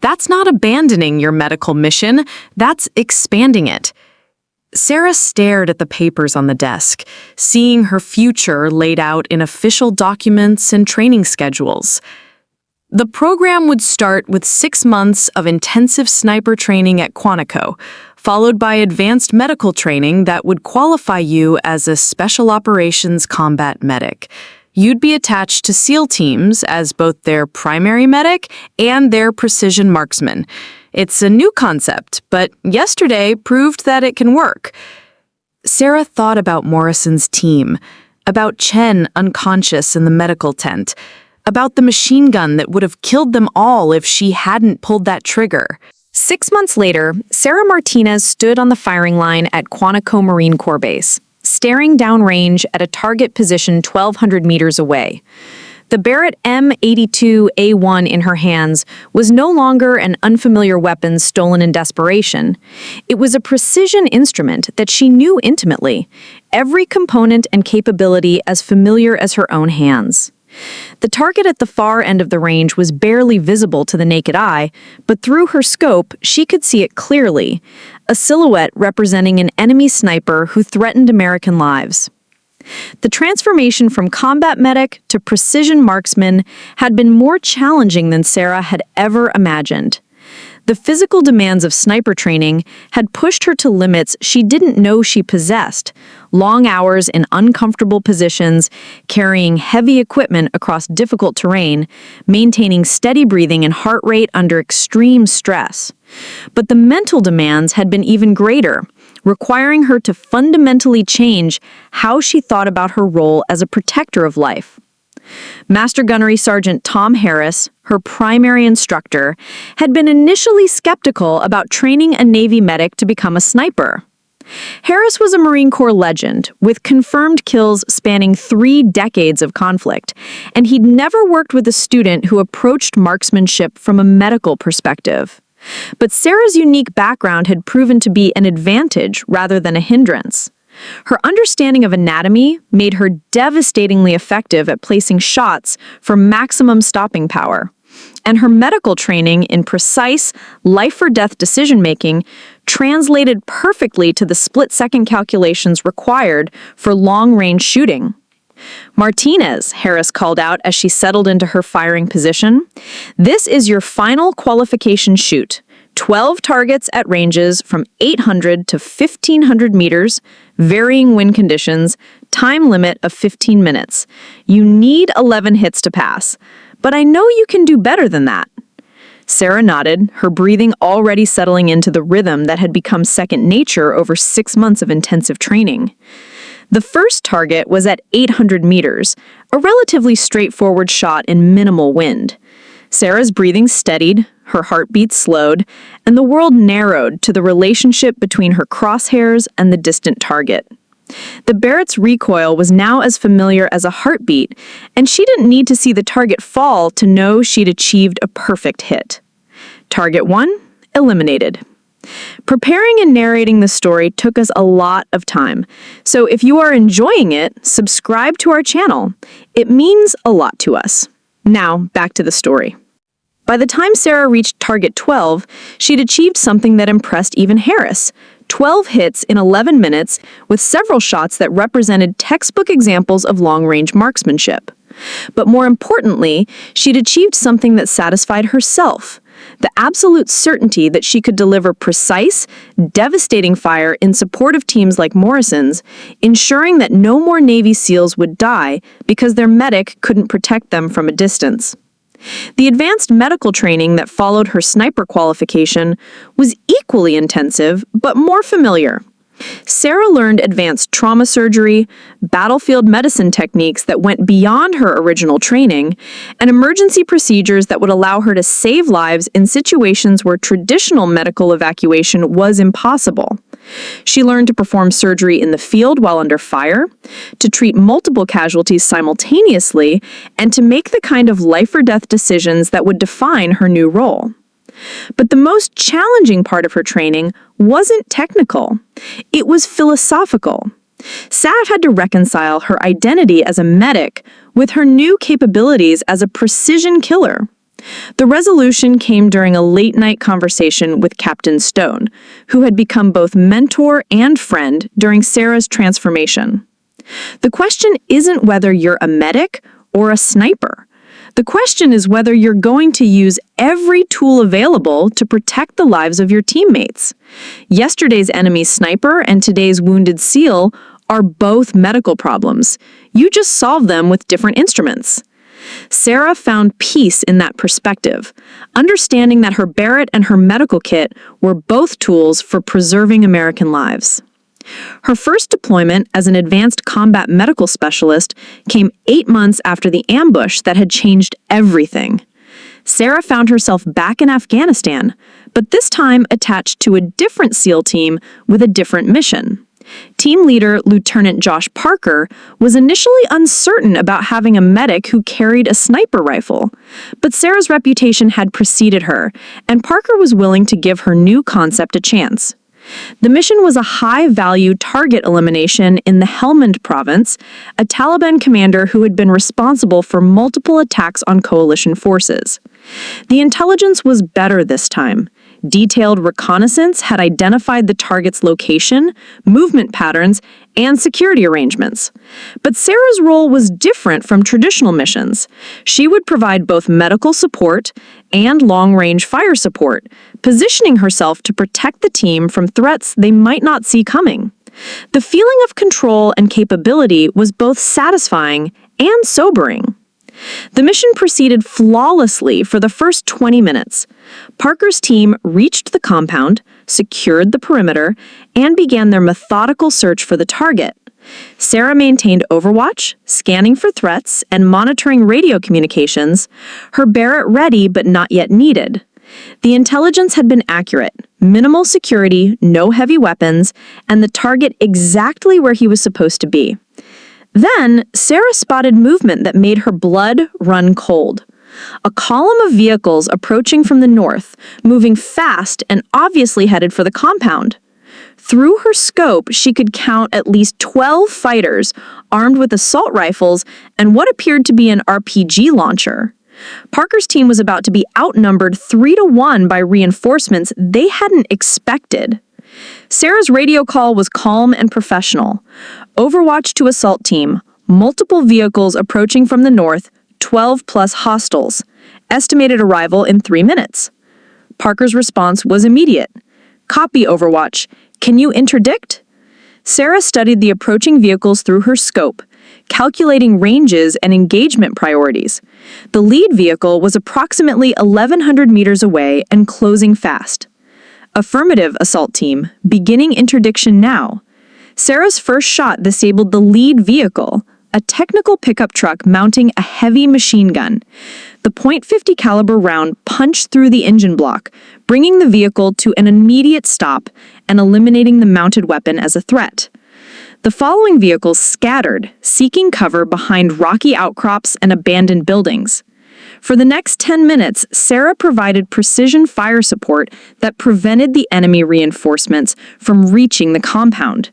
That's not abandoning your medical mission, that's expanding it." Sarah stared at the papers on the desk, seeing her future laid out in official documents and training schedules. The program would start with 6 months of intensive sniper training at Quantico, followed by advanced medical training that would qualify you as a special operations combat medic. You'd be attached to SEAL teams as both their primary medic and their precision marksman. It's a new concept, but yesterday proved that it can work. Sarah thought about Morrison's team, about Chen unconscious in the medical tent, about the machine gun that would have killed them all if she hadn't pulled that trigger. 6 months later, Sarah Martinez stood on the firing line at Quantico Marine Corps Base, staring downrange at a target position 1,200 meters away. The Barrett M82A1 in her hands was no longer an unfamiliar weapon stolen in desperation. It was a precision instrument that she knew intimately, every component and capability as familiar as her own hands. The target at the far end of the range was barely visible to the naked eye, but through her scope, she could see it clearly, a silhouette representing an enemy sniper who threatened American lives. The transformation from combat medic to precision marksman had been more challenging than Sarah had ever imagined. The physical demands of sniper training had pushed her to limits she didn't know she possessed. Long hours in uncomfortable positions, carrying heavy equipment across difficult terrain, maintaining steady breathing and heart rate under extreme stress. But the mental demands had been even greater, requiring her to fundamentally change how she thought about her role as a protector of life. Master Gunnery Sergeant Tom Harris, her primary instructor, had been initially skeptical about training a Navy medic to become a sniper. Harris was a Marine Corps legend, with confirmed kills spanning 3 decades of conflict, and he'd never worked with a student who approached marksmanship from a medical perspective. But Sarah's unique background had proven to be an advantage rather than a hindrance. Her understanding of anatomy made her devastatingly effective at placing shots for maximum stopping power, and her medical training in precise, life-or-death decision-making translated perfectly to the split-second calculations required for long-range shooting. "Martinez," Harris called out as she settled into her firing position, "this is your final qualification shoot.
12 targets at ranges from 800 to 1,500 meters, varying wind conditions, time limit of 15 minutes. You need 11 hits to pass, but I know you can do better than that. Sarah nodded, her breathing already settling into the rhythm that had become second nature over 6 months of intensive training. The first target was at 800 meters, a relatively straightforward shot in minimal wind. Sarah's breathing steadied, her heartbeat slowed, and the world narrowed to the relationship between her crosshairs and the distant target. The Barrett's recoil was now as familiar as a heartbeat, and she didn't need to see the target fall to know she'd achieved a perfect hit. Target 1, eliminated. Preparing and narrating the story took us a lot of time, so if you are enjoying it, subscribe to our channel. It means a lot to us. Now, back to the story. By the time Sarah reached target 12, she'd achieved something that impressed even Harris. 12 hits in 11 minutes, with several shots that represented textbook examples of long-range marksmanship. But more importantly, she'd achieved something that satisfied herself: the absolute certainty that she could deliver precise, devastating fire in support of teams like Morrison's, ensuring that no more Navy SEALs would die because their medic couldn't protect them from a distance. The advanced medical training that followed her sniper qualification was equally intensive, but more familiar. Sarah learned advanced trauma surgery, battlefield medicine techniques that went beyond her original training, and emergency procedures that would allow her to save lives in situations where traditional medical evacuation was impossible. She learned to perform surgery in the field while under fire, to treat multiple casualties simultaneously, and to make the kind of life-or-death decisions that would define her new role. But the most challenging part of her training wasn't technical. It was philosophical. Sarah had to reconcile her identity as a medic with her new capabilities as a precision killer. The resolution came during a late-night conversation with Captain Stone, who had become both mentor and friend during Sarah's transformation. The question isn't whether you're a medic or a sniper. The question is whether you're going to use every tool available to protect the lives of your teammates. Yesterday's enemy sniper and today's wounded SEAL are both medical problems. You just solve them with different instruments. Sarah found peace in that perspective, understanding that her Barrett and her medical kit were both tools for preserving American lives. Her first deployment as an advanced combat medical specialist came 8 months after the ambush that had changed everything. Sarah found herself back in Afghanistan, but this time attached to a different SEAL team with a different mission. Team leader Lieutenant Josh Parker was initially uncertain about having a medic who carried a sniper rifle, but Sarah's reputation had preceded her, and Parker was willing to give her new concept a chance. The mission was a high-value target elimination in the Helmand province, a Taliban commander who had been responsible for multiple attacks on coalition forces. The intelligence was better this time. Detailed reconnaissance had identified the target's location, movement patterns, and security arrangements. But Sarah's role was different from traditional missions. She would provide both medical support and long-range fire support, positioning herself to protect the team from threats they might not see coming. The feeling of control and capability was both satisfying and sobering. The mission proceeded flawlessly for the first 20 minutes. Parker's team reached the compound, secured the perimeter, and began their methodical search for the target. Sarah maintained overwatch, scanning for threats, and monitoring radio communications, her Barrett ready but not yet needed. The intelligence had been accurate: minimal security, no heavy weapons, and the target exactly where he was supposed to be. Then, Sarah spotted movement that made her blood run cold. A column of vehicles approaching from the north, moving fast and obviously headed for the compound. Through her scope, she could count at least 12 fighters armed with assault rifles and what appeared to be an RPG launcher. Parker's team was about to be outnumbered 3-1 by reinforcements they hadn't expected. Sarah's radio call was calm and professional. Overwatch to assault team, multiple vehicles approaching from the north, 12 plus hostiles. Estimated arrival in 3 minutes. Parker's response was immediate. "Copy, Overwatch. Can you interdict?" Sarah studied the approaching vehicles through her scope, calculating ranges and engagement priorities. The lead vehicle was approximately 1,100 meters away and closing fast. "Affirmative, assault team. Beginning interdiction now." Sarah's first shot disabled the lead vehicle, a technical pickup truck mounting a heavy machine gun. The .50 caliber round punched through the engine block, bringing the vehicle to an immediate stop and eliminating the mounted weapon as a threat. The following vehicles scattered, seeking cover behind rocky outcrops and abandoned buildings. For the next 10 minutes, Sarah provided precision fire support that prevented the enemy reinforcements from reaching the compound.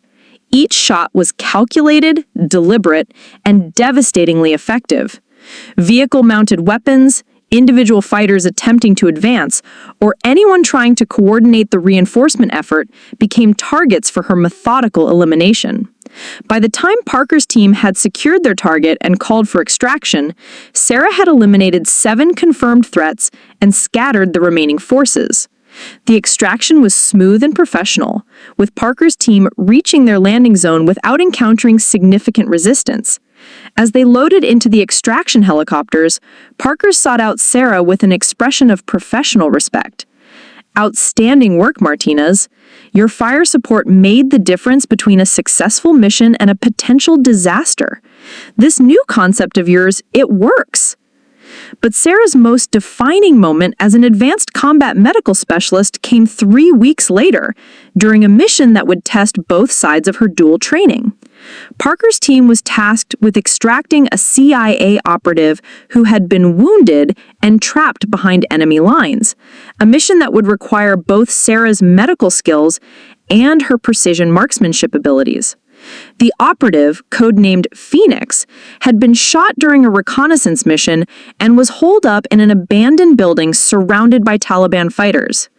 Each shot was calculated, deliberate, and devastatingly effective. Vehicle-mounted weapons, individual fighters attempting to advance, or anyone trying to coordinate the reinforcement effort became targets for her methodical elimination. By the time Parker's team had secured their target and called for extraction, Sarah had eliminated 7 confirmed threats and scattered the remaining forces. The extraction was smooth and professional, with Parker's team reaching their landing zone without encountering significant resistance. As they loaded into the extraction helicopters, Parker sought out Sarah with an expression of professional respect. "Outstanding work, Martinez. Your fire support made the difference between a successful mission and a potential disaster. This new concept of yours, it works." But Sarah's most defining moment as an advanced combat medical specialist came 3 weeks later, during a mission that would test both sides of her dual training. Parker's team was tasked with extracting a CIA operative who had been wounded and trapped behind enemy lines, a mission that would require both Sarah's medical skills and her precision marksmanship abilities. The operative, codenamed Phoenix, had been shot during a reconnaissance mission and was holed up in an abandoned building surrounded by Taliban fighters.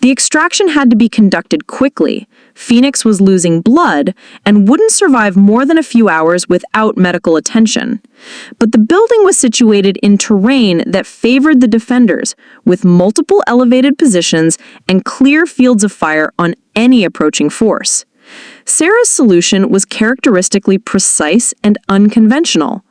The extraction had to be conducted quickly. Phoenix was losing blood and wouldn't survive more than a few hours without medical attention. But the building was situated in terrain that favored the defenders, with multiple elevated positions and clear fields of fire on any approaching force. Sarah's solution was characteristically precise and unconventional.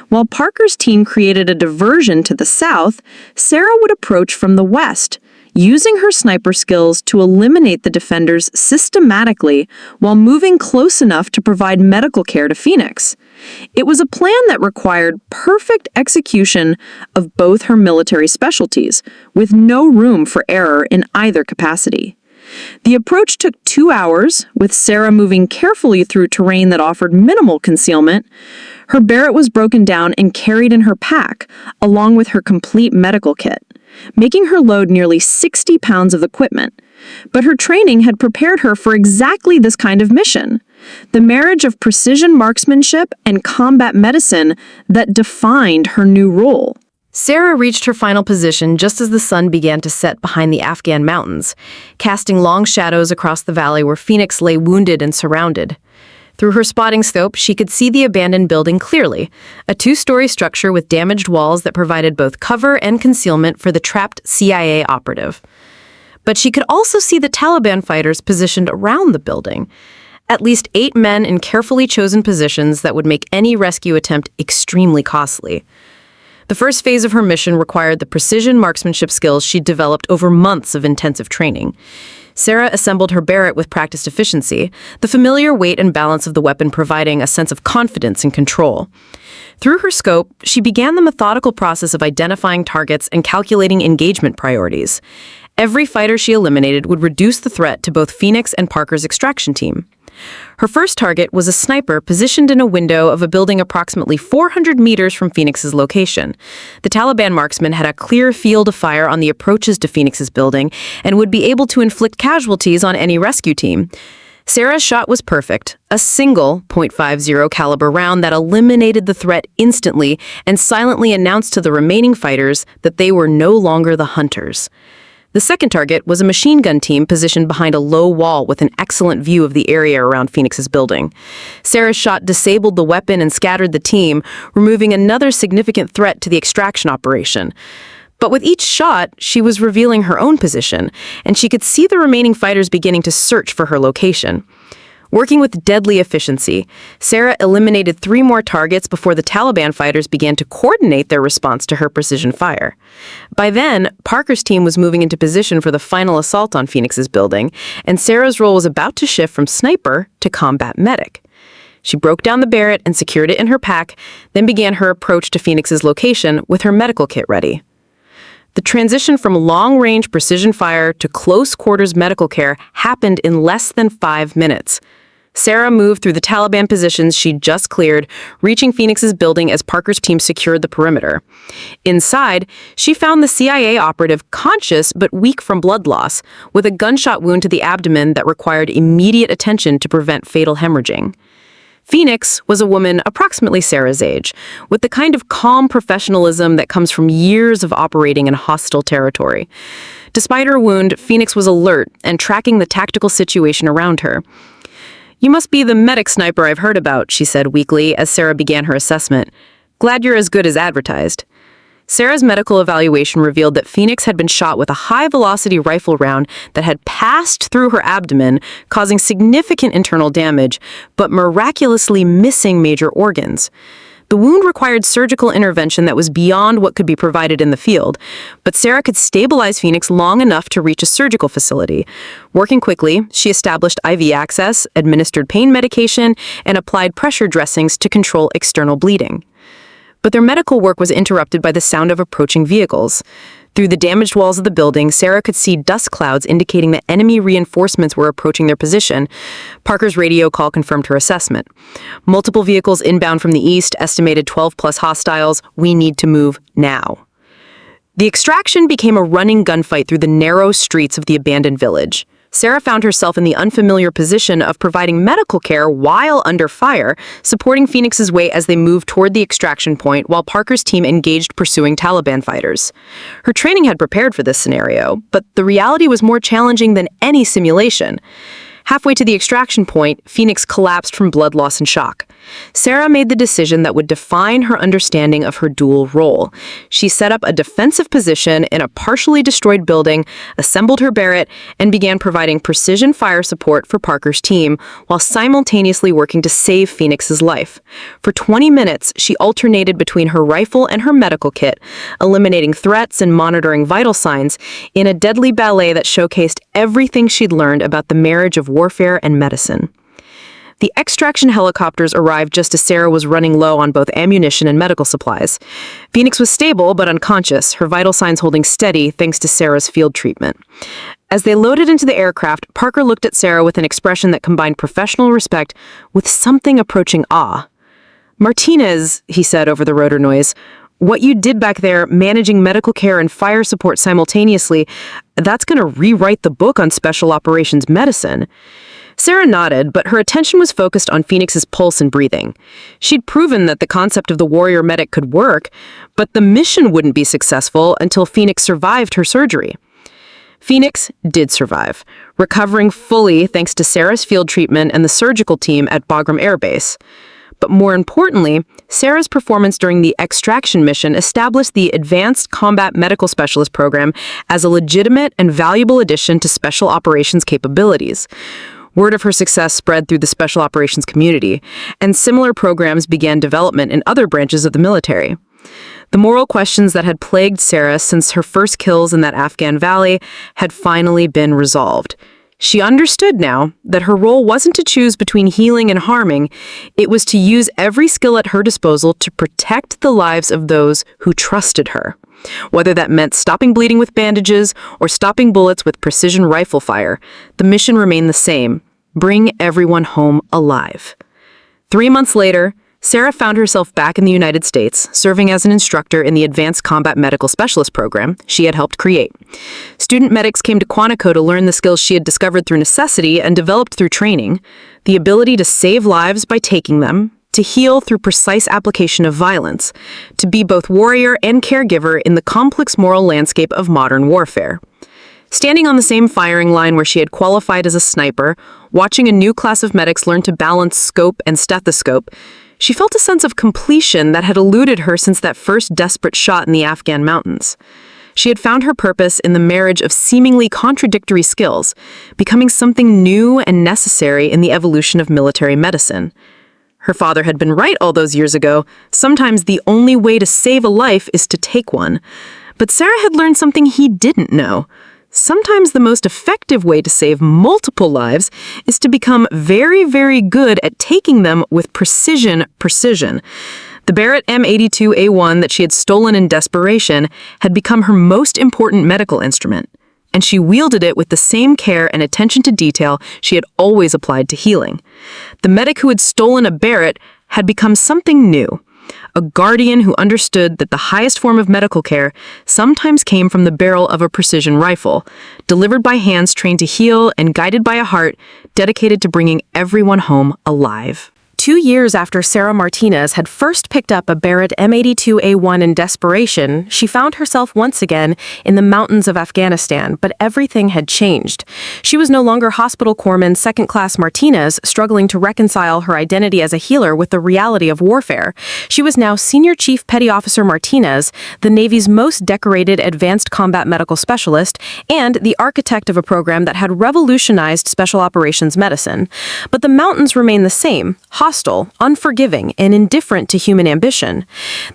While Parker's team created a diversion to the south, Sarah would approach from the west, using her sniper skills to eliminate the defenders systematically while moving close enough to provide medical care to Phoenix. It was a plan that required perfect execution of both her military specialties, with no room for error in either capacity. The approach took 2 hours, with Sarah moving carefully through terrain that offered minimal concealment. Her Barrett was broken down and carried in her pack, along with her complete medical kit, making her load nearly 60 pounds of equipment. But her training had prepared her for exactly this kind of mission, the marriage of precision marksmanship and combat medicine that defined her new role.
Sarah reached her final position just as the sun began to set behind the Afghan mountains, casting long shadows across the valley where Phoenix lay wounded and surrounded. Through her spotting scope, she could see the abandoned building clearly, a 2-story structure with damaged walls that provided both cover and concealment for the trapped CIA operative. But she could also see the Taliban fighters positioned around the building, at least 8 men in carefully chosen positions that would make any rescue attempt extremely costly. The first phase of her mission required the precision marksmanship skills she'd developed over months of intensive training. Sarah assembled her Barrett with practiced efficiency, the familiar weight and balance of the weapon providing a sense of confidence and control. Through her scope, she began the methodical process of identifying targets and calculating engagement priorities. Every fighter she eliminated would reduce the threat to both Phoenix and Parker's extraction team. Her first target was a sniper positioned in a window of a building approximately 400 meters from Phoenix's location. The Taliban marksman had a clear field of fire on the approaches to Phoenix's building and would be able to inflict casualties on any rescue team. Sarah's shot was perfect, a single .50 caliber round that eliminated the threat instantly and silently announced to the remaining fighters that they were no longer the hunters. The second target was a machine gun team positioned behind a low wall with an excellent view of the area around Phoenix's building. Sarah's shot disabled the weapon and scattered the team, removing another significant threat to the extraction operation. But with each shot, she was revealing her own position, and she could see the remaining fighters beginning to search for her location. Working with deadly efficiency, Sarah eliminated 3 more targets before the Taliban fighters began to coordinate their response to her precision fire. By then, Parker's team was moving into position for the final assault on Phoenix's building, and Sarah's role was about to shift from sniper to combat medic. She broke down the Barrett and secured it in her pack, then began her approach to Phoenix's location with her medical kit ready. The transition from long-range precision fire to close-quarters medical care happened in less than 5 minutes. Sarah moved through the Taliban positions she'd just cleared, reaching Phoenix's building as Parker's team secured the perimeter. Inside, she found the CIA operative conscious but weak from blood loss, with a gunshot wound to the abdomen that required immediate attention to prevent fatal hemorrhaging. Phoenix was a woman approximately Sarah's age, with the kind of calm professionalism that comes from years of operating in hostile territory. Despite her wound, Phoenix was alert and tracking the tactical situation around her. "You must be the medic sniper I've heard about," she said weakly as Sarah began her assessment. "Glad you're as good as advertised." Sarah's medical evaluation revealed that Phoenix had been shot with a high-velocity rifle round that had passed through her abdomen, causing significant internal damage, but miraculously missing major organs. The wound required surgical intervention that was beyond what could be provided in the field, but Sarah could stabilize Phoenix long enough to reach a surgical facility. Working quickly, she established IV access, administered pain medication, and applied pressure dressings to control external bleeding. But their medical work was interrupted by the sound of approaching vehicles. Through the damaged walls of the building, Sarah could see dust clouds indicating that enemy reinforcements were approaching their position. Parker's radio call confirmed her assessment. "Multiple vehicles inbound from the east, estimated 12+ hostiles. We need to move now." The extraction became a running gunfight through the narrow streets of the abandoned village. Sarah found herself in the unfamiliar position of providing medical care while under fire, supporting Phoenix's way as they moved toward the extraction point while Parker's team engaged pursuing Taliban fighters. Her training had prepared for this scenario, but the reality was more challenging than any simulation. Halfway to the extraction point, Phoenix collapsed from blood loss and shock. Sarah made the decision that would define her understanding of her dual role. She set up a defensive position in a partially destroyed building, assembled her Barrett, and began providing precision fire support for Parker's team while simultaneously working to save Phoenix's life. For 20 minutes, she alternated between her rifle and her medical kit, eliminating threats and monitoring vital signs in a deadly ballet that showcased everything she'd learned about the marriage of warfare and medicine. The extraction helicopters arrived just as Sarah was running low on both ammunition and medical supplies. Phoenix was stable but unconscious, her vital signs holding steady thanks to Sarah's field treatment. As they loaded into the aircraft, Parker looked at Sarah with an expression that combined professional respect with something approaching awe. "Martinez," he said over the rotor noise, "what you did back there, managing medical care and fire support simultaneously, that's going to rewrite the book on special operations medicine." Sarah nodded, but her attention was focused on Phoenix's pulse and breathing. She'd proven that the concept of the warrior medic could work, but the mission wouldn't be successful until Phoenix survived her surgery. Phoenix did survive, recovering fully thanks to Sarah's field treatment and the surgical team at Bagram Air Base. But more importantly, Sarah's performance during the extraction mission established the Advanced Combat Medical Specialist program as a legitimate and valuable addition to special operations capabilities. Word of her success spread through the special operations community, and similar programs began development in other branches of the military. The moral questions that had plagued Sarah since her first kills in that Afghan valley had finally been resolved. She understood now that her role wasn't to choose between healing and harming, it was to use every skill at her disposal to protect the lives of those who trusted her. Whether that meant stopping bleeding with bandages or stopping bullets with precision rifle fire, the mission remained the same: bring everyone home alive. 3 months later, Sarah found herself back in the United States, serving as an instructor in the Advanced Combat Medical Specialist program she had helped create. Student medics came to Quantico to learn the skills she had discovered through necessity and developed through training: the ability to save lives by taking them, to heal through precise application of violence, to be both warrior and caregiver in the complex moral landscape of modern warfare. Standing on the same firing line where she had qualified as a sniper, watching a new class of medics learn to balance scope and stethoscope, she felt a sense of completion that had eluded her since that first desperate shot in the Afghan mountains. She had found her purpose in the marriage of seemingly contradictory skills, becoming something new and necessary in the evolution of military medicine. Her father had been right all those years ago. Sometimes the only way to save a life is to take one. But Sarah had learned something he didn't know. Sometimes the most effective way to save multiple lives is to become very, very good at taking them with precision. The Barrett M82A1 that she had stolen in desperation had become her most important medical instrument, and she wielded it with the same care and attention to detail she had always applied to healing. The medic who had stolen a Barrett had become something new, a guardian who understood that the highest form of medical care sometimes came from the barrel of a precision rifle, delivered by hands trained to heal and guided by a heart dedicated to bringing everyone home alive.
2 years after Sarah Martinez had first picked up a Barrett M82A1 in desperation, she found herself once again in the mountains of Afghanistan, but everything had changed. She was no longer Hospital Corpsman second-class Martinez, struggling to reconcile her identity as a healer with the reality of warfare. She was now Senior Chief Petty Officer Martinez, the Navy's most decorated advanced combat medical specialist, and the architect of a program that had revolutionized special operations medicine. But the mountains remained the same: hostile, unforgiving, and indifferent to human ambition.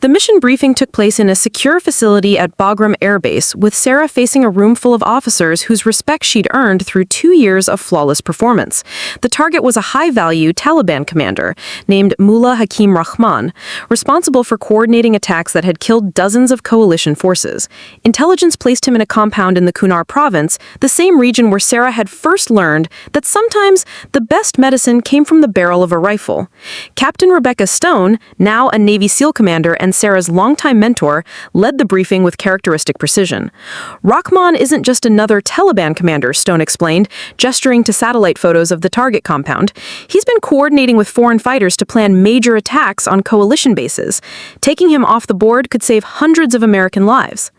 The mission briefing took place in a secure facility at Bagram Air Base, with Sarah facing a room full of officers whose respect she'd earned through 2 years of flawless performance. The target was a high-value Taliban commander named Mullah Hakim Rahman, responsible for coordinating attacks that had killed dozens of coalition forces. Intelligence placed him in a compound in the Kunar province, the same region where Sarah had first learned that sometimes the best medicine came from the barrel of a rifle. Captain Rebecca Stone, now a Navy SEAL commander and Sarah's longtime mentor, led the briefing with characteristic precision. Rahman isn't just another Taliban commander, Stone explained, gesturing to satellite photos of the target compound. He's been coordinating with foreign fighters to plan major attacks on coalition bases. Taking him off the board could save hundreds of American lives.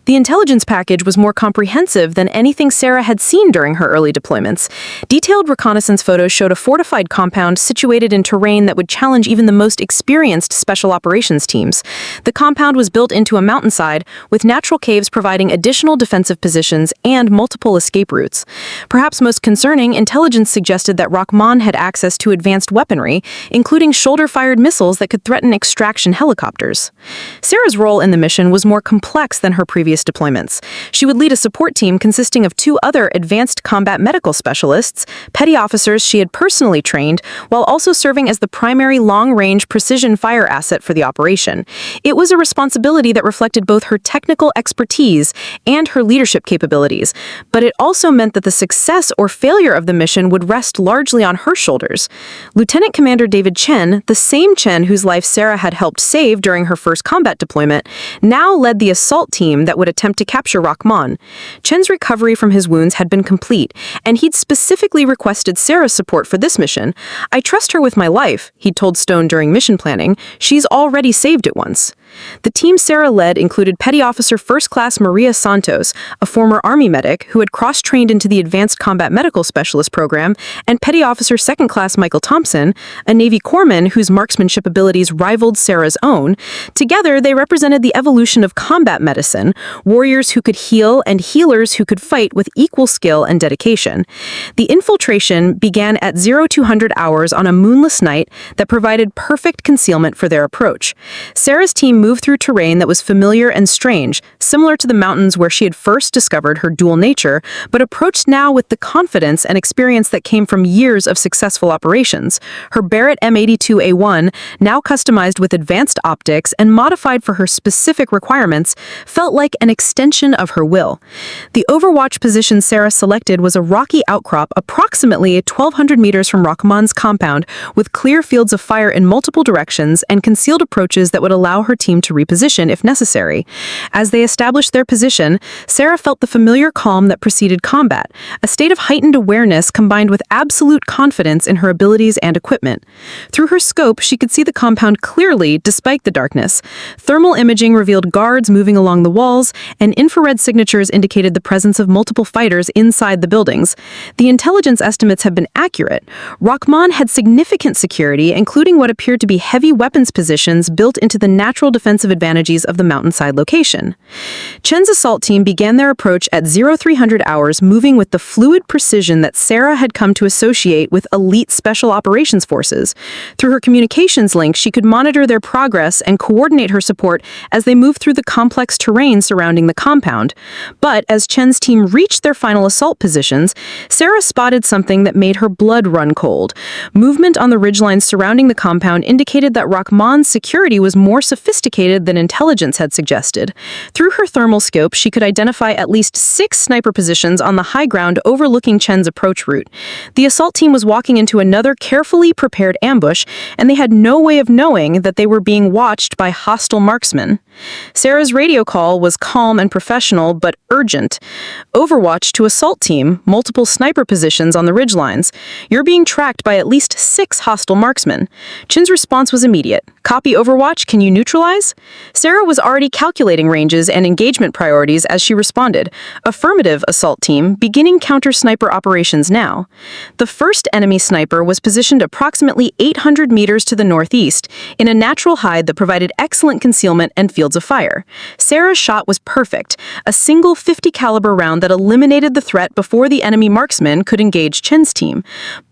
The intelligence package was more comprehensive than anything Sarah had seen during her early deployments. Detailed reconnaissance photos showed a fortified compound situated in terrain that would challenge even the most experienced special operations teams. The compound was built into a mountainside, with natural caves providing additional defensive positions and multiple escape routes. Perhaps most concerning, intelligence suggested that Rahman had access to advanced weaponry, including shoulder-fired missiles that could threaten extraction helicopters. Sarah's role in the mission was more complex than her previous deployments. She would lead a support team consisting of 2 other advanced combat medical specialists, petty officers she had personally trained, while also serving as the primary long-range precision fire asset for the operation. It was a responsibility that reflected both her technical expertise and her leadership capabilities, but it also meant that the success or failure of the mission would rest largely on her shoulders. Lieutenant Commander David Chen, the same Chen whose life Sarah had helped save during her first combat deployment, now led the assault team that would attempt to capture Rahman. Chen's recovery from his wounds had been complete, and he'd specifically requested Sarah's support for this mission. "I trust her with my life," he'd told Stone during mission planning. "She's already saved it once." The team Sarah led included Petty Officer First Class Maria Santos, a former Army medic who had cross-trained into the Advanced Combat Medical Specialist program, and Petty Officer Second Class Michael Thompson, a Navy corpsman whose marksmanship abilities rivaled Sarah's own. Together, they represented the evolution of combat medicine, warriors who could heal and healers who could fight with equal skill and dedication. The infiltration began at 0200 hours on a moonless night that provided perfect concealment for their approach. Sarah's team moved through terrain that was familiar and strange, similar to the mountains where she had first discovered her dual nature, but approached now with the confidence and experience that came from years of successful operations. Her Barrett M82A1, now customized with advanced optics and modified for her specific requirements, felt like an extension of her will. The overwatch position Sarah selected was a rocky outcrop approximately 1,200 meters from Rahman's compound, with clear fields of fire in multiple directions and concealed approaches that would allow her team to reposition if necessary. As they established their position, Sarah felt the familiar calm that preceded combat, a state of heightened awareness combined with absolute confidence in her abilities and equipment. Through her scope, she could see the compound clearly despite the darkness. Thermal imaging revealed guards moving along the walls, and infrared signatures indicated the presence of multiple fighters inside the buildings. The intelligence estimates have been accurate. Rahman had significant security, including what appeared to be heavy weapons positions built into the natural
defensive advantages of the mountainside location. Chen's assault team began their approach at 0300 hours, moving with the fluid precision that Sarah had come to associate with elite special operations forces. Through her communications link, she could monitor their progress and coordinate her support as they moved through the complex terrain surrounding the compound. But as Chen's team reached their final assault positions, Sarah spotted something that made her blood run cold. Movement on the ridgelines surrounding the compound indicated that Rahman's security was more sophisticated than intelligence had suggested. Through her thermal scope, she could identify at least 6 sniper positions on the high ground overlooking Chen's approach route. The assault team was walking into another carefully prepared ambush, and they had no way of knowing that they were being watched by hostile marksmen. Sarah's radio call was calm and professional, but urgent. Overwatch to assault team, multiple sniper positions on the ridgelines. You're being tracked by at least 6 hostile marksmen. Chen's response was immediate. Copy Overwatch, can you neutralize? Sarah was already calculating ranges and engagement priorities as she responded. Affirmative, assault team, beginning counter-sniper operations now. The first enemy sniper was positioned approximately 800 meters to the northeast, in a natural hide that provided excellent concealment and fields of fire. Sarah's shot was perfect, a single 50 caliber round that eliminated the threat before the enemy marksman could engage Chen's team.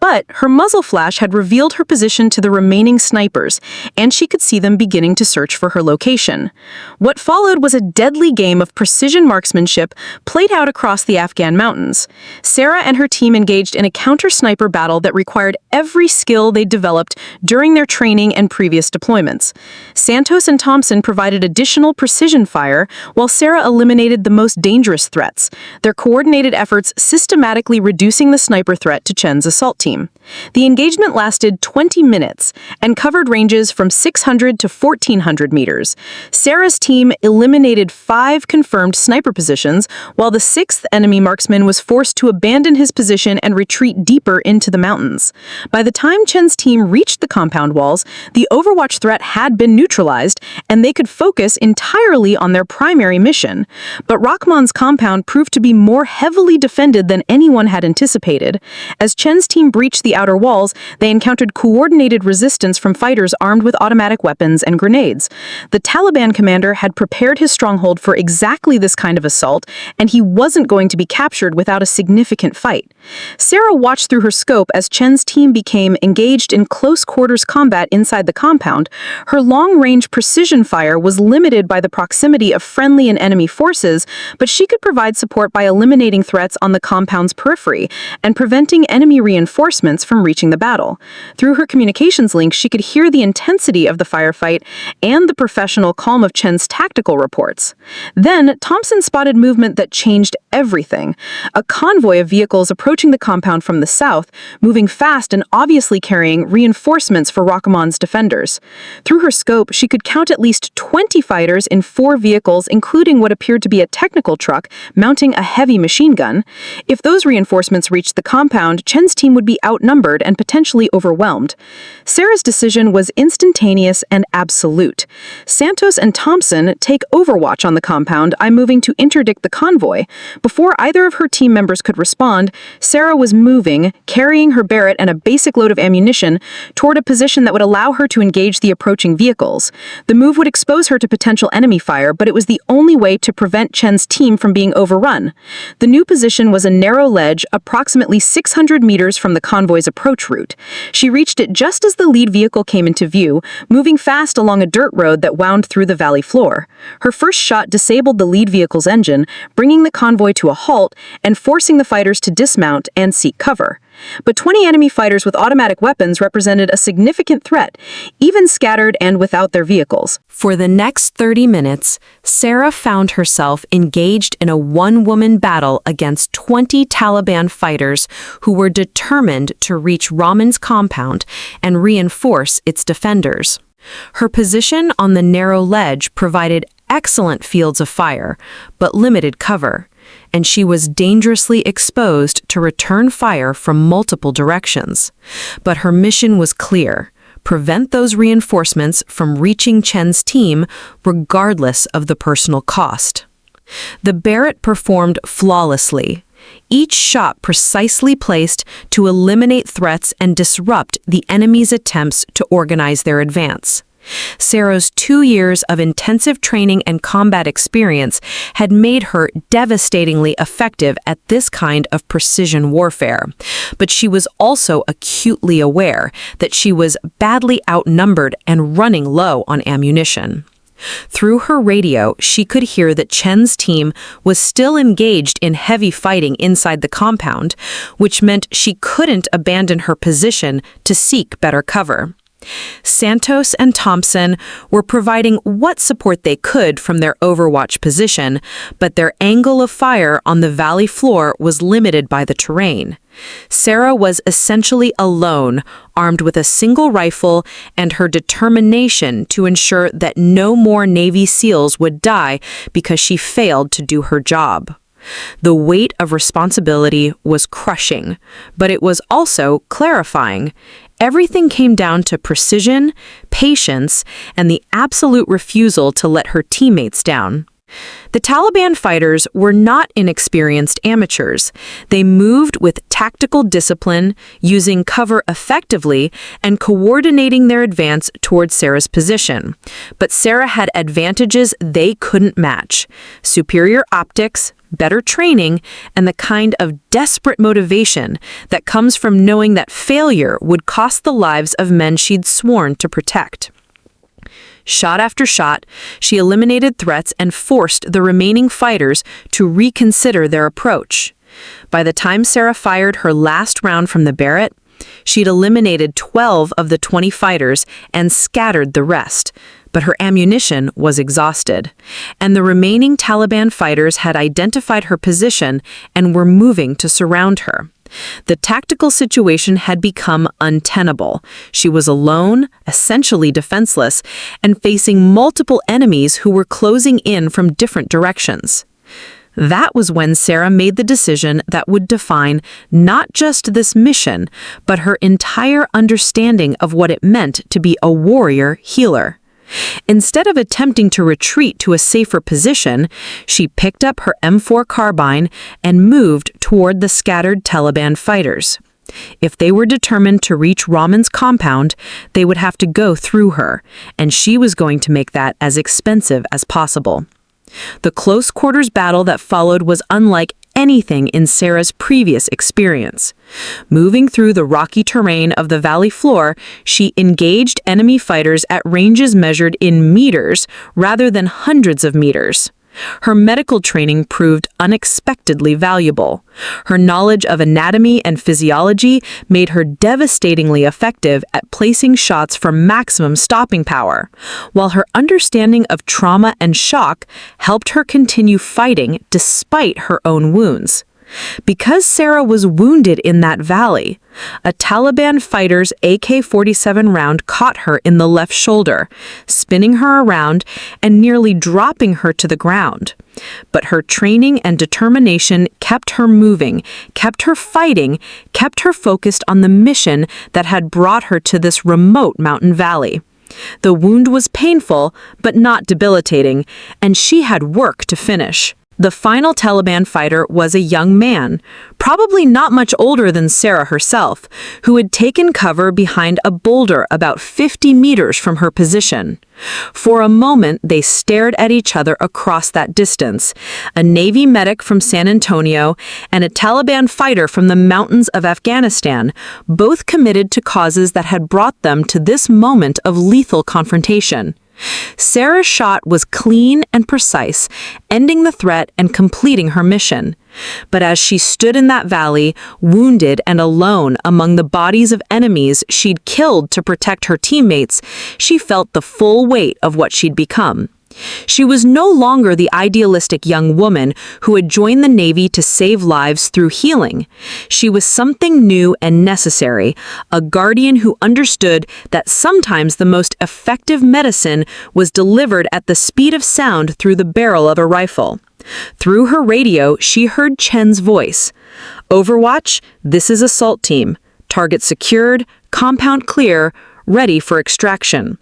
But her muzzle flash had revealed her position to the remaining snipers, and she could see them beginning to search for her location. What followed was a deadly game of precision marksmanship played out across the Afghan mountains. Sarah and her team engaged in a counter-sniper battle that required every skill they developed during their training and previous deployments. Santos and Thompson provided additional precision fire, while Sarah eliminated the most dangerous threats, their coordinated efforts systematically reducing the sniper threat to Chen's assault team. The engagement lasted 20 minutes and covered ranges from 600 to 1400 meters. Sarah's team eliminated 5 confirmed sniper positions, while the 6th enemy marksman was forced to abandon his position and retreat deeper into the mountains. By the time Chen's team reached the compound walls, the Overwatch threat had been neutralized, and they could focus entirely on their primary mission. But Rahman's compound proved to be more heavily defended than anyone had anticipated. As Chen's team breached the outer walls, they encountered coordinated resistance from fighters armed with automatic weapons and grenades. The Taliban commander had prepared his stronghold for exactly this kind of assault, and he wasn't going to be captured without a significant fight. Sarah watched through her scope as Chen's team became engaged in close-quarters combat inside the compound. Her long-range precision fire was limited by the proximity of friendly and enemy forces, but she could provide support by eliminating threats on the compound's periphery and preventing enemy reinforcements from reaching the battle. Through her communications link, she could hear the intensity of the firefight and the professional calm of Chen's tactical reports. Then, Thompson spotted movement that changed everything. A convoy of vehicles approaching the compound from the south, moving fast and obviously carrying reinforcements for Rahman's defenders. Through her scope, she could count at least 20 fighters in 4 vehicles, including what appeared to be a technical truck mounting a heavy machine gun. If those reinforcements reached the compound, Chen's team would be outnumbered and potentially overwhelmed. Sarah's decision was instantaneous and absolute. Santos and Thompson take Overwatch on the compound. I'm moving to interdict the convoy. Before either of her team members could respond, Sarah was moving, carrying her Barrett and a basic load of ammunition, toward a position that would allow her to engage the approaching vehicles. The move would expose her to potential enemy fire, but it was the only way to prevent Chen's team from being overrun. The new position was a narrow ledge approximately 600 meters from the convoy's approach route. She reached it just as the lead vehicle came into view, moving fast along a dirt road that wound through the valley floor. Her first shot disabled the lead vehicle's engine, bringing the convoy to a halt and forcing the fighters to dismount and seek cover. But 20 enemy fighters with automatic weapons represented a significant threat, even scattered and without their vehicles.
For the next 30 minutes, Sarah found herself engaged in a one-woman battle against 20 Taliban fighters who were determined to reach Rahman's compound and reinforce its defenders. Her position on the narrow ledge provided excellent fields of fire, but limited cover, and she was dangerously exposed to return fire from multiple directions. But her mission was clear: prevent those reinforcements from reaching Chen's team, regardless of the personal cost. The Barrett performed flawlessly, each shot precisely placed to eliminate threats and disrupt the enemy's attempts to organize their advance.
Sarah's 2 years of intensive training and combat experience had made her devastatingly effective at this kind of precision warfare. But she was also acutely aware that she was badly outnumbered and running low on ammunition. Through her radio, she could hear that Chen's team was still engaged in heavy fighting inside the compound, which meant she couldn't abandon her position to seek better cover. Santos and Thompson were providing what support they could from their overwatch position, but their angle of fire on the valley floor was limited by the terrain. Sarah was essentially alone, armed with a single rifle and her determination to ensure that no more Navy SEALs would die because she failed to do her job. The weight of responsibility was crushing, but it was also clarifying. Everything came down to precision, patience, and the absolute refusal to let her teammates down. The Taliban fighters were not inexperienced amateurs. They moved with tactical discipline, using cover effectively, and coordinating their advance towards Sarah's position. But Sarah had advantages they couldn't match: superior optics, better training, and the kind of desperate motivation that comes from knowing that failure would cost the lives of men she'd sworn to protect. Shot after shot, she eliminated threats and forced the remaining fighters to reconsider their approach. By the time Sarah fired her last round from the Barrett, she'd eliminated 12 of the 20 fighters and scattered the rest. But her ammunition was exhausted, and the remaining Taliban fighters had identified her position and were moving to surround her. The tactical situation had become untenable. She was alone, essentially defenseless, and facing multiple enemies who were closing in from different directions. That was when Sarah made the decision that would define not just this mission, but her entire understanding of what it meant to be a warrior healer. Instead of attempting to retreat to a safer position, she picked up her M4 carbine and moved toward the scattered Taliban fighters. If they were determined to reach Rahman's compound, they would have to go through her, and she was going to make that as expensive as possible. The close quarters battle that followed was unlike anything in Sarah's previous experience. Moving through the rocky terrain of the valley floor, she engaged enemy fighters at ranges measured in meters rather than hundreds of meters. Her medical training proved unexpectedly valuable. Her knowledge of anatomy and physiology made her devastatingly effective at placing shots for maximum stopping power, while her understanding of trauma and shock helped her continue fighting despite her own wounds. Because Sarah was wounded in that valley, a Taliban fighter's AK-47 round caught her in the left shoulder, spinning her around and nearly dropping her to the ground. But her training and determination kept her moving, kept her fighting, kept her focused on the mission that had brought her to this remote mountain valley. The wound was painful, but not debilitating, and she had work to finish. The final Taliban fighter was a young man, probably not much older than Sarah herself, who had taken cover behind a boulder about 50 meters from her position. For a moment, they stared at each other across that distance, a Navy medic from San Antonio and a Taliban fighter from the mountains of Afghanistan, both committed to causes that had brought them to this moment of lethal confrontation. Sarah's shot was clean and precise, ending the threat and completing her mission. But as she stood in that valley, wounded and alone among the bodies of enemies she'd killed to protect her teammates, she felt the full weight of what she'd become. She was no longer the idealistic young woman who had joined the Navy to save lives through healing. She was something new and necessary, a guardian who understood that sometimes the most effective medicine was delivered at the speed of sound through the barrel of a rifle. Through her radio, she heard Chen's voice. "Overwatch, this is assault team. Target secured, compound clear, ready for extraction."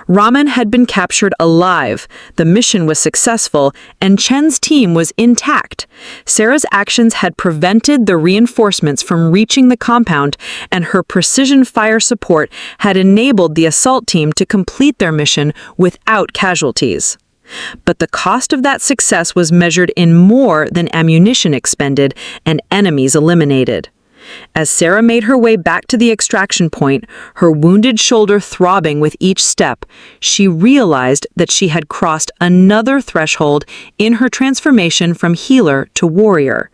Raman had been captured alive, the mission was successful, and Chen's team was intact. Sarah's actions had prevented the reinforcements from reaching the compound, and her precision fire support had enabled the assault team to complete their mission without casualties. But the cost of that success was measured in more than ammunition expended and enemies eliminated. As Sarah made her way back to the extraction point, her wounded shoulder throbbing with each step, she realized that she had crossed another threshold in her transformation from healer to warrior.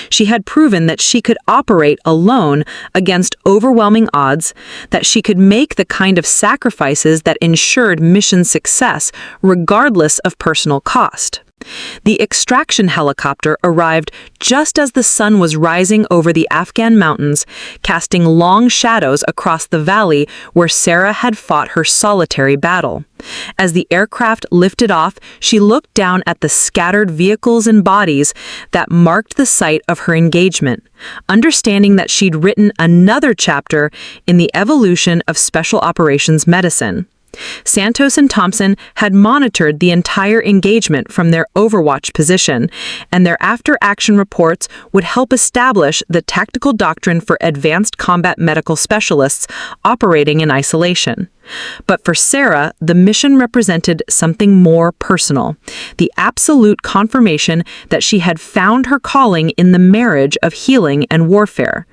She had proven that she could operate alone against overwhelming odds, that she could make the kind of sacrifices that ensured mission success regardless of personal cost. The extraction helicopter arrived just as the sun was rising over the Afghan mountains, casting long shadows across the valley where Sarah had fought her solitary battle. As the aircraft lifted off, she looked down at the scattered vehicles and bodies that marked the site of her engagement, understanding that she'd written another chapter in the evolution of special operations medicine. Santos and Thompson had monitored the entire engagement from their overwatch position, and their after-action reports would help establish the tactical doctrine for advanced combat medical specialists operating in isolation. But for Sarah, the mission represented something more personal, the absolute confirmation that she had found her calling in the marriage of healing and warfare.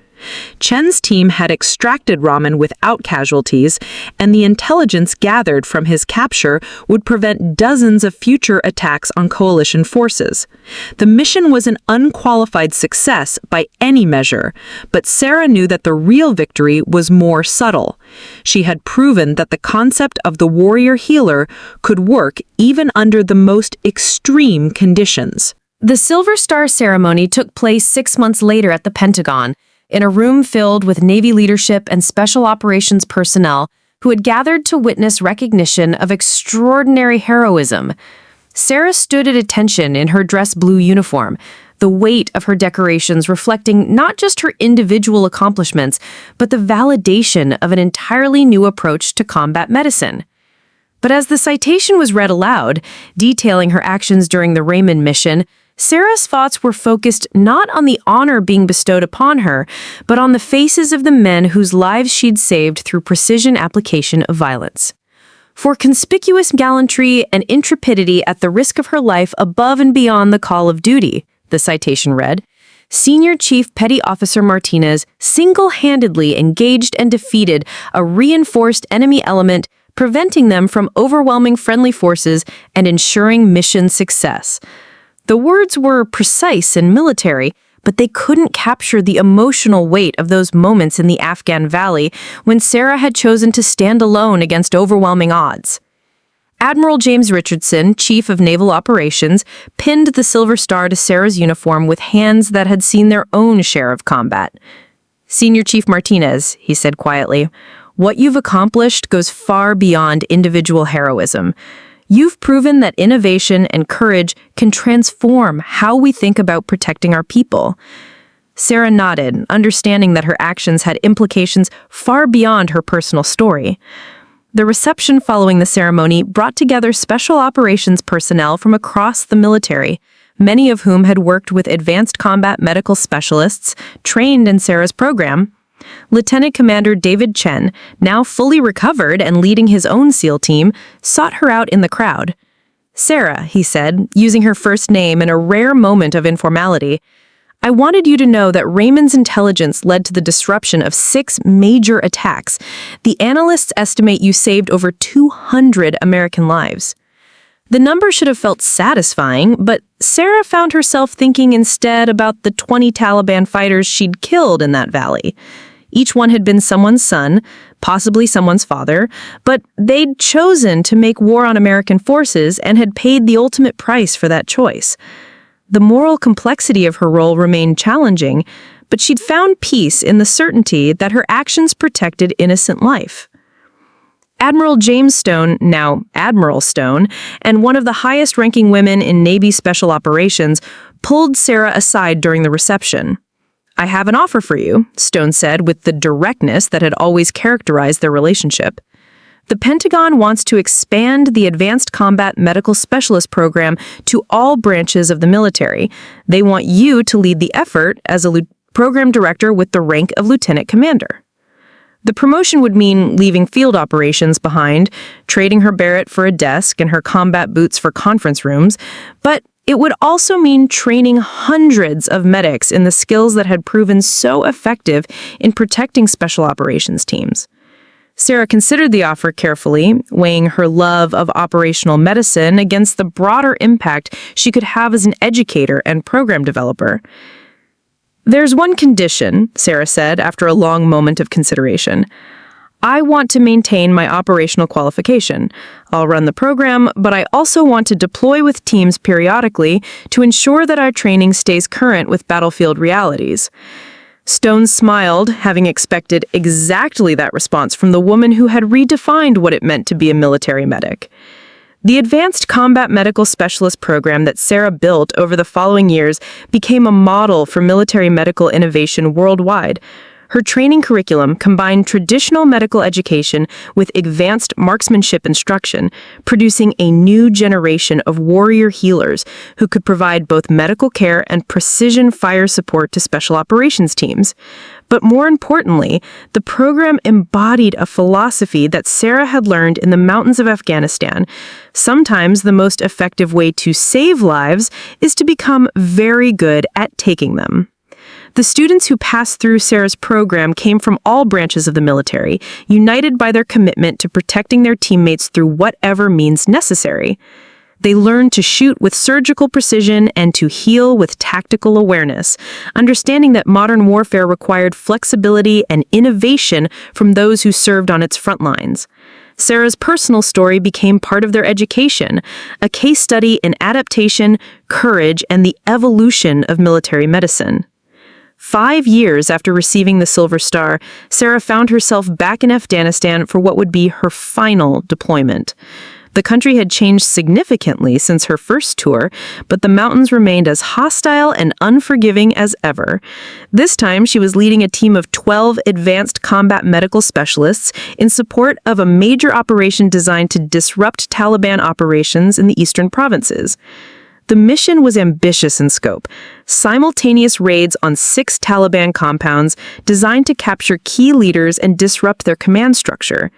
Chen's team had extracted Raman without casualties, and the intelligence gathered from his capture would prevent dozens of future attacks on coalition forces. The mission was an unqualified success by any measure, but Sarah knew that the real victory was more subtle. She had proven that the concept of the warrior healer could work even under the most extreme conditions.
The Silver Star ceremony took place 6 months later at the Pentagon, in a room filled with Navy leadership and special operations personnel who had gathered to witness recognition of extraordinary heroism. Sarah stood at attention in her dress blue uniform, the weight of her decorations reflecting not just her individual accomplishments, but the validation of an entirely new approach to combat medicine. But as the citation was read aloud, detailing her actions during the Raymond mission, Sarah's thoughts were focused not on the honor being bestowed upon her, but on the faces of the men whose lives she'd saved through precision application of violence. For conspicuous gallantry and intrepidity at the risk of her life above and beyond the call of duty, the citation read, Senior Chief Petty Officer Martinez single-handedly engaged and defeated a reinforced enemy element, preventing them from overwhelming friendly forces and ensuring mission success. The words were precise and military, but they couldn't capture the emotional weight of those moments in the Afghan valley when Sarah had chosen to stand alone against overwhelming odds. Admiral James Richardson, Chief of Naval Operations, pinned the Silver Star to Sarah's uniform with hands that had seen their own share of combat. "Senior Chief Martinez," he said quietly, "what you've accomplished goes far beyond individual heroism. You've proven that innovation and courage can transform how we think about protecting our people." Sarah nodded, understanding that her actions had implications far beyond her personal story. The reception following the ceremony brought together special operations personnel from across the military, many of whom had worked with advanced combat medical specialists trained in Sarah's program. Lieutenant Commander David Chen, now fully recovered and leading his own SEAL team, sought her out in the crowd. "Sarah," he said, using her first name in a rare moment of informality, "I wanted you to know that Raymond's intelligence led to the disruption of 6 major attacks. The analysts estimate you saved over 200 American lives." The number should have felt satisfying, but Sarah found herself thinking instead about the 20 Taliban fighters she'd killed in that valley. Each one had been someone's son, possibly someone's father, but they'd chosen to make war on American forces and had paid the ultimate price for that choice. The moral complexity of her role remained challenging, but she'd found peace in the certainty that her actions protected innocent life. Admiral James Stone, now Admiral Stone, and one of the highest-ranking women in Navy Special Operations, pulled Sarah aside during the reception. "I have an offer for you," Stone said with the directness that had always characterized their relationship. The Pentagon wants to expand the Advanced Combat Medical Specialist program to all branches of the military. They want you to lead the effort as a program director with the rank of lieutenant commander. The promotion would mean leaving field operations behind, trading her Barrett for a desk and her combat boots for conference rooms, but it would also mean training hundreds of medics in the skills that had proven so effective in protecting special operations teams. Sarah considered the offer carefully, weighing her love of operational medicine against the broader impact she could have as an educator and program developer. "There's one condition," Sarah said after a long moment of consideration. "I want to maintain my operational qualification. I'll run the program, but I also want to deploy with teams periodically to ensure that our training stays current with battlefield realities." Stone smiled, having expected exactly that response from the woman who had redefined what it meant to be a military medic. The Advanced Combat Medical Specialist program that Sarah built over the following years became a model for military medical innovation worldwide. Her training curriculum combined traditional medical education with advanced marksmanship instruction, producing a new generation of warrior healers who could provide both medical care and precision fire support to special operations teams. But more importantly, the program embodied a philosophy that Sarah had learned in the mountains of Afghanistan. Sometimes the most effective way to save lives is to become very good at taking them. The students who passed through Sarah's program came from all branches of the military, united by their commitment to protecting their teammates through whatever means necessary. They learned to shoot with surgical precision and to heal with tactical awareness, understanding that modern warfare required flexibility and innovation from those who served on its front lines. Sarah's personal story became part of their education, a case study in adaptation, courage, and the evolution of military medicine. 5 years after receiving the Silver Star, Sarah found herself back in Afghanistan for what would be her final deployment. The country had changed significantly since her first tour, but the mountains remained as hostile and unforgiving as ever. This time, she was leading a team of 12 advanced combat medical specialists in support of a major operation designed to disrupt Taliban operations in the eastern provinces. The mission was ambitious in scope, simultaneous raids on 6 Taliban compounds designed to capture key leaders and disrupt their command structure.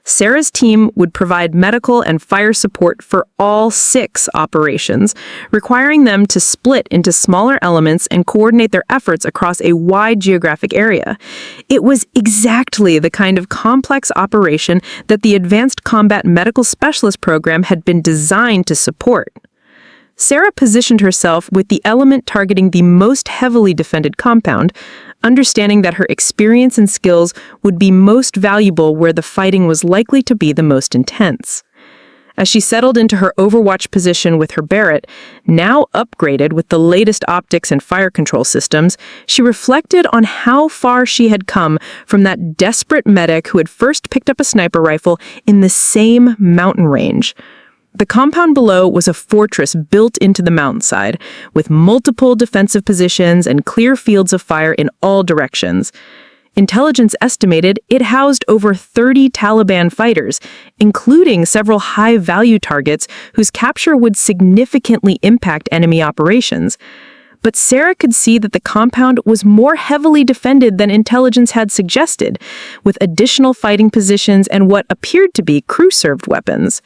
Sarah's team would provide medical and fire support for all 6 operations, requiring them to split into smaller elements and coordinate their efforts across a wide geographic area. It was exactly the kind of complex operation that the Advanced Combat Medical Specialist program had been designed to support. Sarah positioned herself with the element targeting the most heavily defended compound, understanding that her experience and skills would be most valuable where the fighting was likely to be the most intense. As she settled into her overwatch position with her Barrett, now upgraded with the latest optics and fire control systems, she reflected on how far she had come from that desperate medic who had first picked up a sniper rifle in the same mountain range. The compound below was a fortress built into the mountainside, with multiple defensive positions and clear fields of fire in all directions. Intelligence estimated it housed over 30 Taliban fighters, including several high-value targets whose capture would significantly impact enemy operations. But Sarah could see that the compound was more heavily defended than intelligence had suggested, with additional fighting positions and what appeared to be crew-served weapons.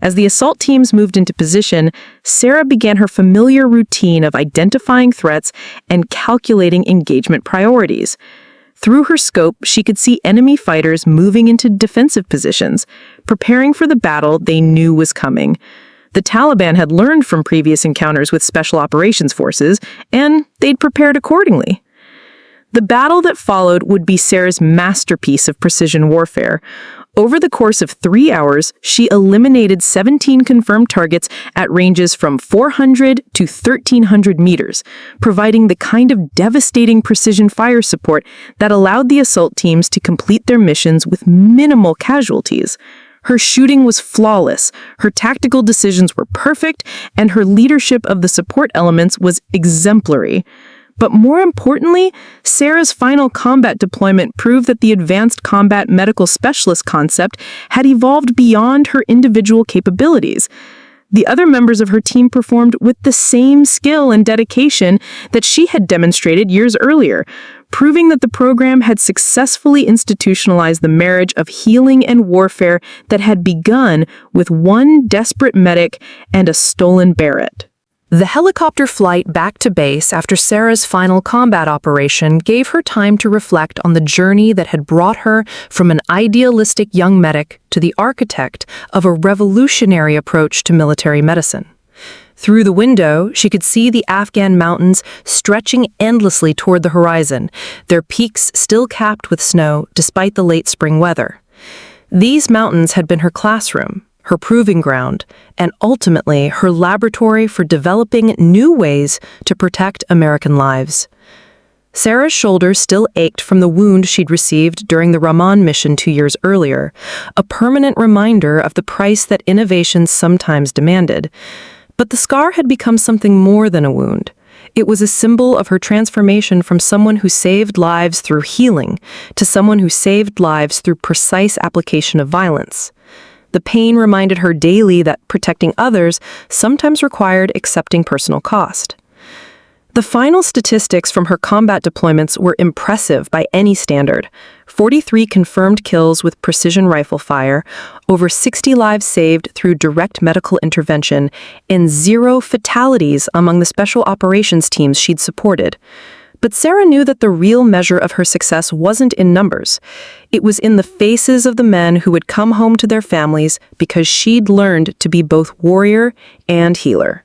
As the assault teams moved into position, Sarah began her familiar routine of identifying threats and calculating engagement priorities. Through her scope, she could see enemy fighters moving into defensive positions, preparing for the battle they knew was coming. The Taliban had learned from previous encounters with special operations forces, and they'd prepared accordingly. The battle that followed would be Sarah's masterpiece of precision warfare. Over the course of 3 hours, she eliminated 17 confirmed targets at ranges from 400 to 1,300 meters, providing the kind of devastating precision fire support that allowed the assault teams to complete their missions with minimal casualties. Her shooting was flawless, her tactical decisions were perfect, and her leadership of the support elements was exemplary. But more importantly, Sarah's final combat deployment proved that the advanced combat medical specialist concept had evolved beyond her individual capabilities. The other members of her team performed with the same skill and dedication that she had demonstrated years earlier, proving that the program had successfully institutionalized the marriage of healing and warfare that had begun with one desperate medic and a stolen Barrett. The helicopter flight back to base after Sarah's final combat operation gave her time to reflect on the journey that had brought her from an idealistic young medic to the architect of a revolutionary approach to military medicine. Through the window, she could see the Afghan mountains stretching endlessly toward the horizon, their peaks still capped with snow despite the late spring weather. These mountains had been her classroom, her proving ground, and ultimately her laboratory for developing new ways to protect American lives. Sarah's shoulder still ached from the wound she'd received during the Rahman mission 2 years earlier, a permanent reminder of the price that innovation sometimes demanded. But the scar had become something more than a wound. It was a symbol of her transformation from someone who saved lives through healing to someone who saved lives through precise application of violence. The pain reminded her daily that protecting others sometimes required accepting personal cost. The final statistics from her combat deployments were impressive by any standard. 43 confirmed kills with precision rifle fire, over 60 lives saved through direct medical intervention, and 0 fatalities among the special operations teams she'd supported. But Sarah knew that the real measure of her success wasn't in numbers. It was in the faces of the men who would come home to their families because she'd learned to be both warrior and healer.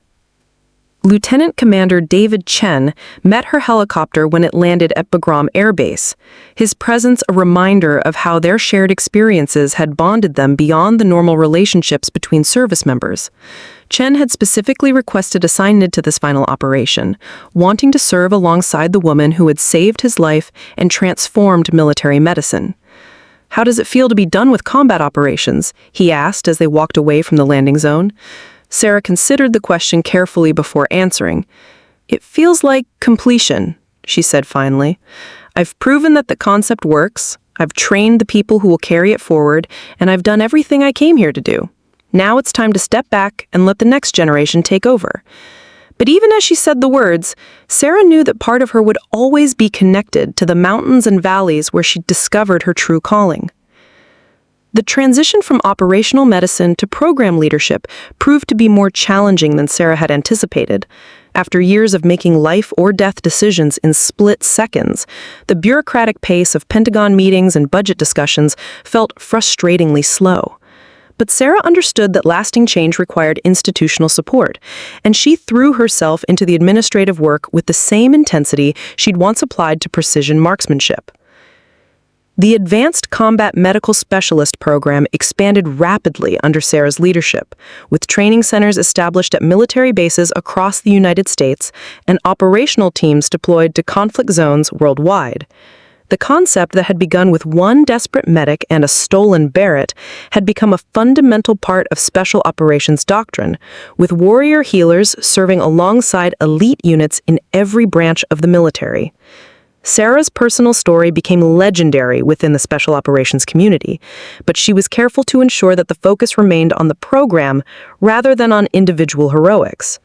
Lieutenant Commander David Chen met her helicopter when it landed at Bagram Air Base, his presence a reminder of how their shared experiences had bonded them beyond the normal relationships between service members. Chen had specifically requested assignment to this final operation, wanting to serve alongside the woman who had saved his life and transformed military medicine. "How does it feel to be done with combat operations?" he asked as they walked away from the landing zone. Sarah considered the question carefully before answering. "It feels like completion," she said finally. "I've proven that the concept works, I've trained the people who will carry it forward, and I've done everything I came here to do. Now it's time to step back and let the next generation take over." But even as she said the words, Sarah knew that part of her would always be connected to the mountains and valleys where she'd discovered her true calling. The transition from operational medicine to program leadership proved to be more challenging than Sarah had anticipated. After years of making life or death decisions in split seconds, the bureaucratic pace of Pentagon meetings and budget discussions felt frustratingly slow. But Sarah understood that lasting change required institutional support, and she threw herself into the administrative work with the same intensity she'd once applied to precision marksmanship. The Advanced Combat Medical Specialist program expanded rapidly under Sarah's leadership, with training centers established at military bases across the United States and operational teams deployed to conflict zones worldwide. The concept that had begun with one desperate medic and a stolen Barrett had become a fundamental part of special operations doctrine, with warrior healers serving alongside elite units in every branch of the military. Sarah's personal story became legendary within the special operations community, but she was careful to ensure that the focus remained on the program rather than on individual heroics.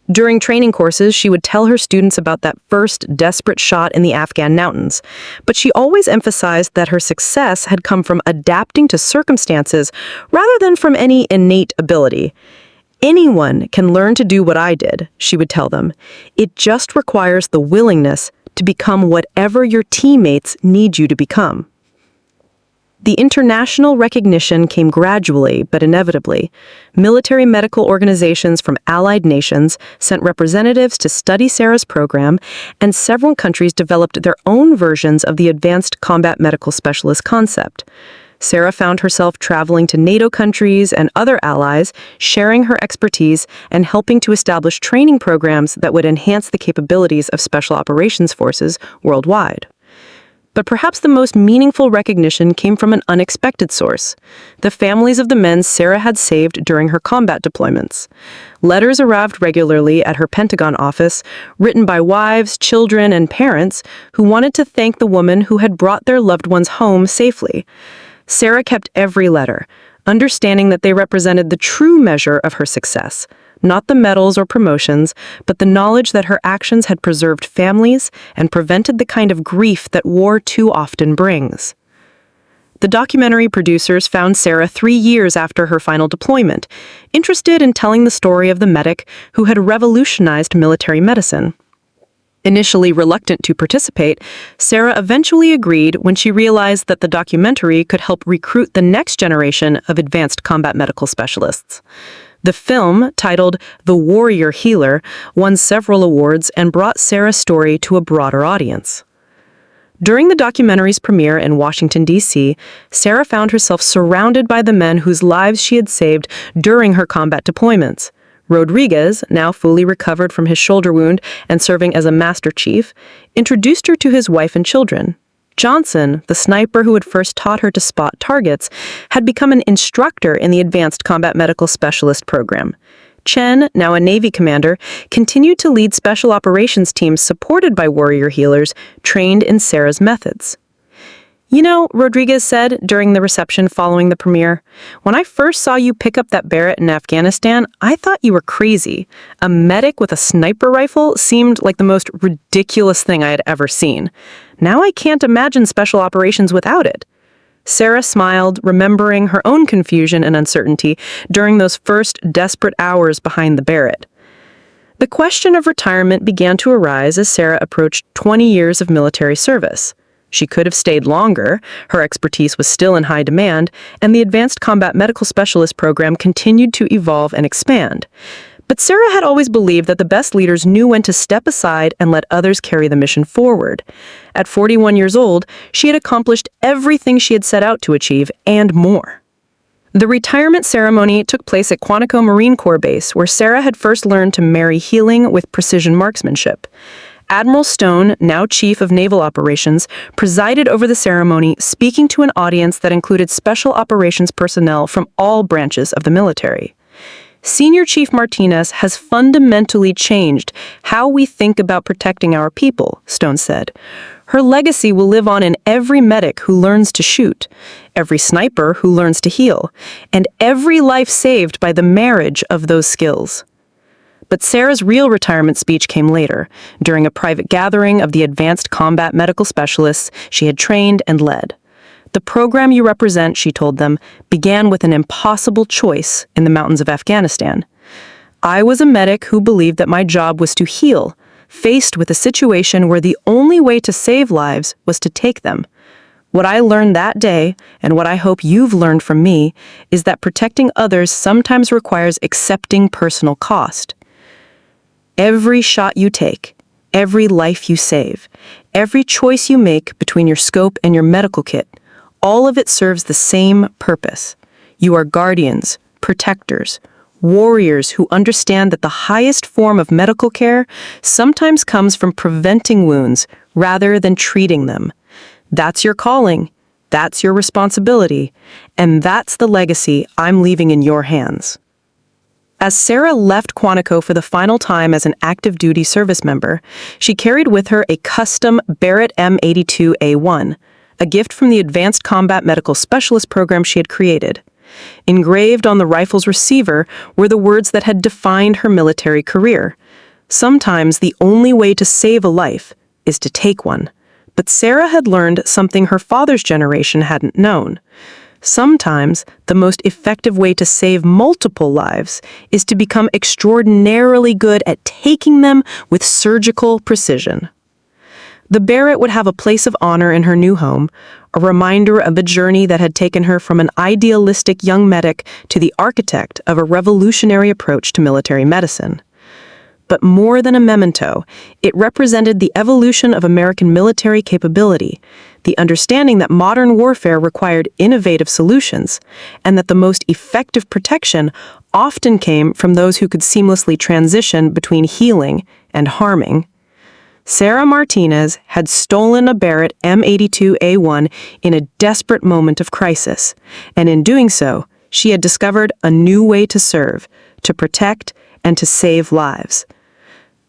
During training courses, she would tell her students about that first desperate shot in the Afghan mountains, but she always emphasized that her success had come from adapting to circumstances rather than from any innate ability. "Anyone can learn to do what I did," she would tell them. "It just requires the willingness to become whatever your teammates need you to become." The international recognition came gradually but inevitably. Military medical organizations from allied nations sent representatives to study Sarah's program, and several countries developed their own versions of the Advanced Combat Medical Specialist concept. Sarah found herself traveling to NATO countries and other allies, sharing her expertise and helping to establish training programs that would enhance the capabilities of special operations forces worldwide. But perhaps the most meaningful recognition came from an unexpected source: the families of the men Sarah had saved during her combat deployments. Letters arrived regularly at her Pentagon office, written by wives, children, and parents who wanted to thank the woman who had brought their loved ones home safely. Sarah kept every letter, understanding that they represented the true measure of her success. Not the medals or promotions, but the knowledge that her actions had preserved families and prevented the kind of grief that war too often brings. The documentary producers found Sarah 3 years after her final deployment, interested in telling the story of the medic who had revolutionized military medicine. Initially reluctant to participate, Sarah eventually agreed when she realized that the documentary could help recruit the next generation of advanced combat medical specialists. The film, titled The Warrior Healer, won several awards and brought Sarah's story to a broader audience. During the documentary's premiere in Washington, D.C., Sarah found herself surrounded by the men whose lives she had saved during her combat deployments. Rodriguez, now fully recovered from his shoulder wound and serving as a master chief, introduced her to his wife and children. Johnson, the sniper who had first taught her to spot targets, had become an instructor in the Advanced Combat Medical Specialist program. Chen, now a Navy commander, continued to lead special operations teams supported by warrior healers trained in Sarah's methods. "You know," Rodriguez said during the reception following the premiere, "when I first saw you pick up that Barrett in Afghanistan, I thought you were crazy. A medic with a sniper rifle seemed like the most ridiculous thing I had ever seen. Now I can't imagine special operations without it." Sarah smiled, remembering her own confusion and uncertainty during those first desperate hours behind the Barrett. The question of retirement began to arise as Sarah approached 20 years of military service. She could have stayed longer, her expertise was still in high demand, and the Advanced Combat Medical Specialist program continued to evolve and expand. But Sarah had always believed that the best leaders knew when to step aside and let others carry the mission forward. At 41 years old, she had accomplished everything she had set out to achieve, and more. The retirement ceremony took place at Quantico Marine Corps Base, where Sarah had first learned to marry healing with precision marksmanship. Admiral Stone, now Chief of Naval Operations, presided over the ceremony, speaking to an audience that included special operations personnel from all branches of the military. Senior Chief Martinez has fundamentally changed how we think about protecting our people, Stone said. Her legacy will live on in every medic who learns to shoot, every sniper who learns to heal, and every life saved by the marriage of those skills. But Sarah's real retirement speech came later, during a private gathering of the advanced combat medical specialists she had trained and led. "The program you represent," she told them, "began with an impossible choice in the mountains of Afghanistan. I was a medic who believed that my job was to heal, faced with a situation where the only way to save lives was to take them. What I learned that day, and what I hope you've learned from me, is that protecting others sometimes requires accepting personal cost. Every shot you take, every life you save, every choice you make between your scope and your medical kit, all of it serves the same purpose. You are guardians, protectors, warriors who understand that the highest form of medical care sometimes comes from preventing wounds rather than treating them. That's your calling, that's your responsibility, and that's the legacy I'm leaving in your hands." As Sarah left Quantico for the final time as an active duty service member, she carried with her a custom Barrett M82A1, a gift from the Advanced Combat Medical Specialist program she had created. Engraved on the rifle's receiver were the words that had defined her military career. "Sometimes the only way to save a life is to take one." But Sarah had learned something her father's generation hadn't known. Sometimes the most effective way to save multiple lives is to become extraordinarily good at taking them with surgical precision. The Barrett would have a place of honor in her new home, a reminder of a journey that had taken her from an idealistic young medic to the architect of a revolutionary approach to military medicine. But more than a memento, it represented the evolution of American military capability, the understanding that modern warfare required innovative solutions, and that the most effective protection often came from those who could seamlessly transition between healing and harming. Sarah Martinez had stolen a Barrett M82A1 in a desperate moment of crisis, and in doing so, she had discovered a new way to serve, to protect, and to save lives.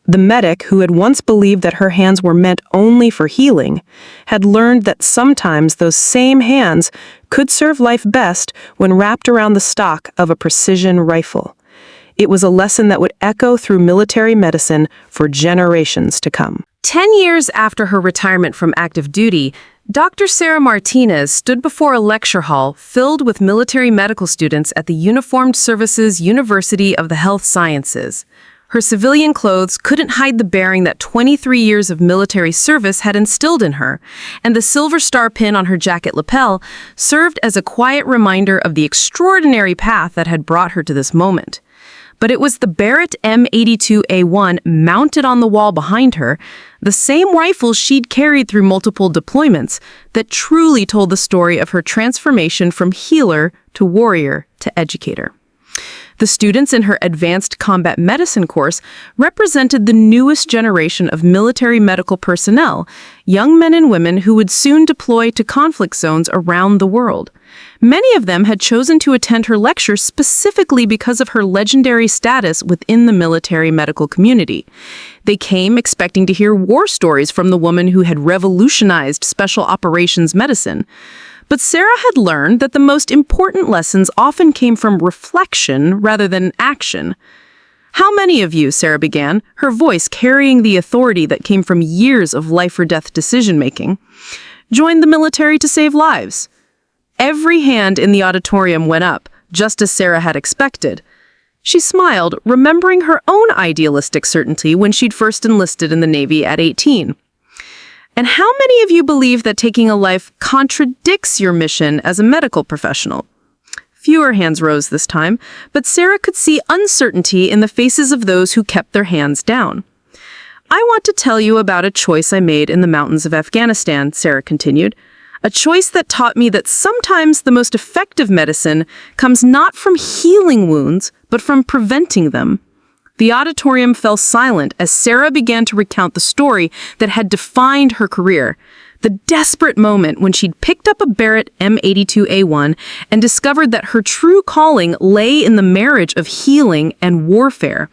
The medic, who had once believed that her hands were meant only for healing, had learned that sometimes those same hands could serve life best when wrapped around the stock of a precision rifle. It was a lesson that would echo through military medicine for generations to come.
10 years after her retirement from active duty, Dr. Sarah Martinez stood before a lecture hall filled with military medical students at the Uniformed Services University of the Health Sciences. Her civilian clothes couldn't hide the bearing that 23 years of military service had instilled in her, and the silver star pin on her jacket lapel served as a quiet reminder of the extraordinary path that had brought her to this moment. But it was the Barrett M82A1 mounted on the wall behind her, the same rifle she'd carried through multiple deployments, that truly told the story of her transformation from healer to warrior to educator. The students in her advanced combat medicine course represented the newest generation of military medical personnel, young men and women who would soon deploy to conflict zones around the world. Many of them had chosen to attend her lecture specifically because of her legendary status within the military medical community. They came expecting to hear war stories from the woman who had revolutionized special operations medicine. But Sarah had learned that the most important lessons often came from reflection rather than action. "How many of you," Sarah began, her voice carrying the authority that came from years of life-or-death decision-making, "joined the military to save lives?" Every hand in the auditorium went up, just as Sarah had expected. She smiled, remembering her own idealistic certainty when she'd first enlisted in the Navy at 18. "And how many of you believe that taking a life contradicts your mission as a medical professional?" Fewer hands rose this time, but Sarah could see uncertainty in the faces of those who kept their hands down. "I want to tell you about a choice I made in the mountains of Afghanistan," Sarah continued. "A choice that taught me that sometimes the most effective medicine comes not from healing wounds, but from preventing them." The auditorium fell silent as Sarah began to recount the story that had defined her career, the desperate moment when she'd picked up a Barrett M82A1 and discovered that her true calling lay in the marriage of healing and warfare.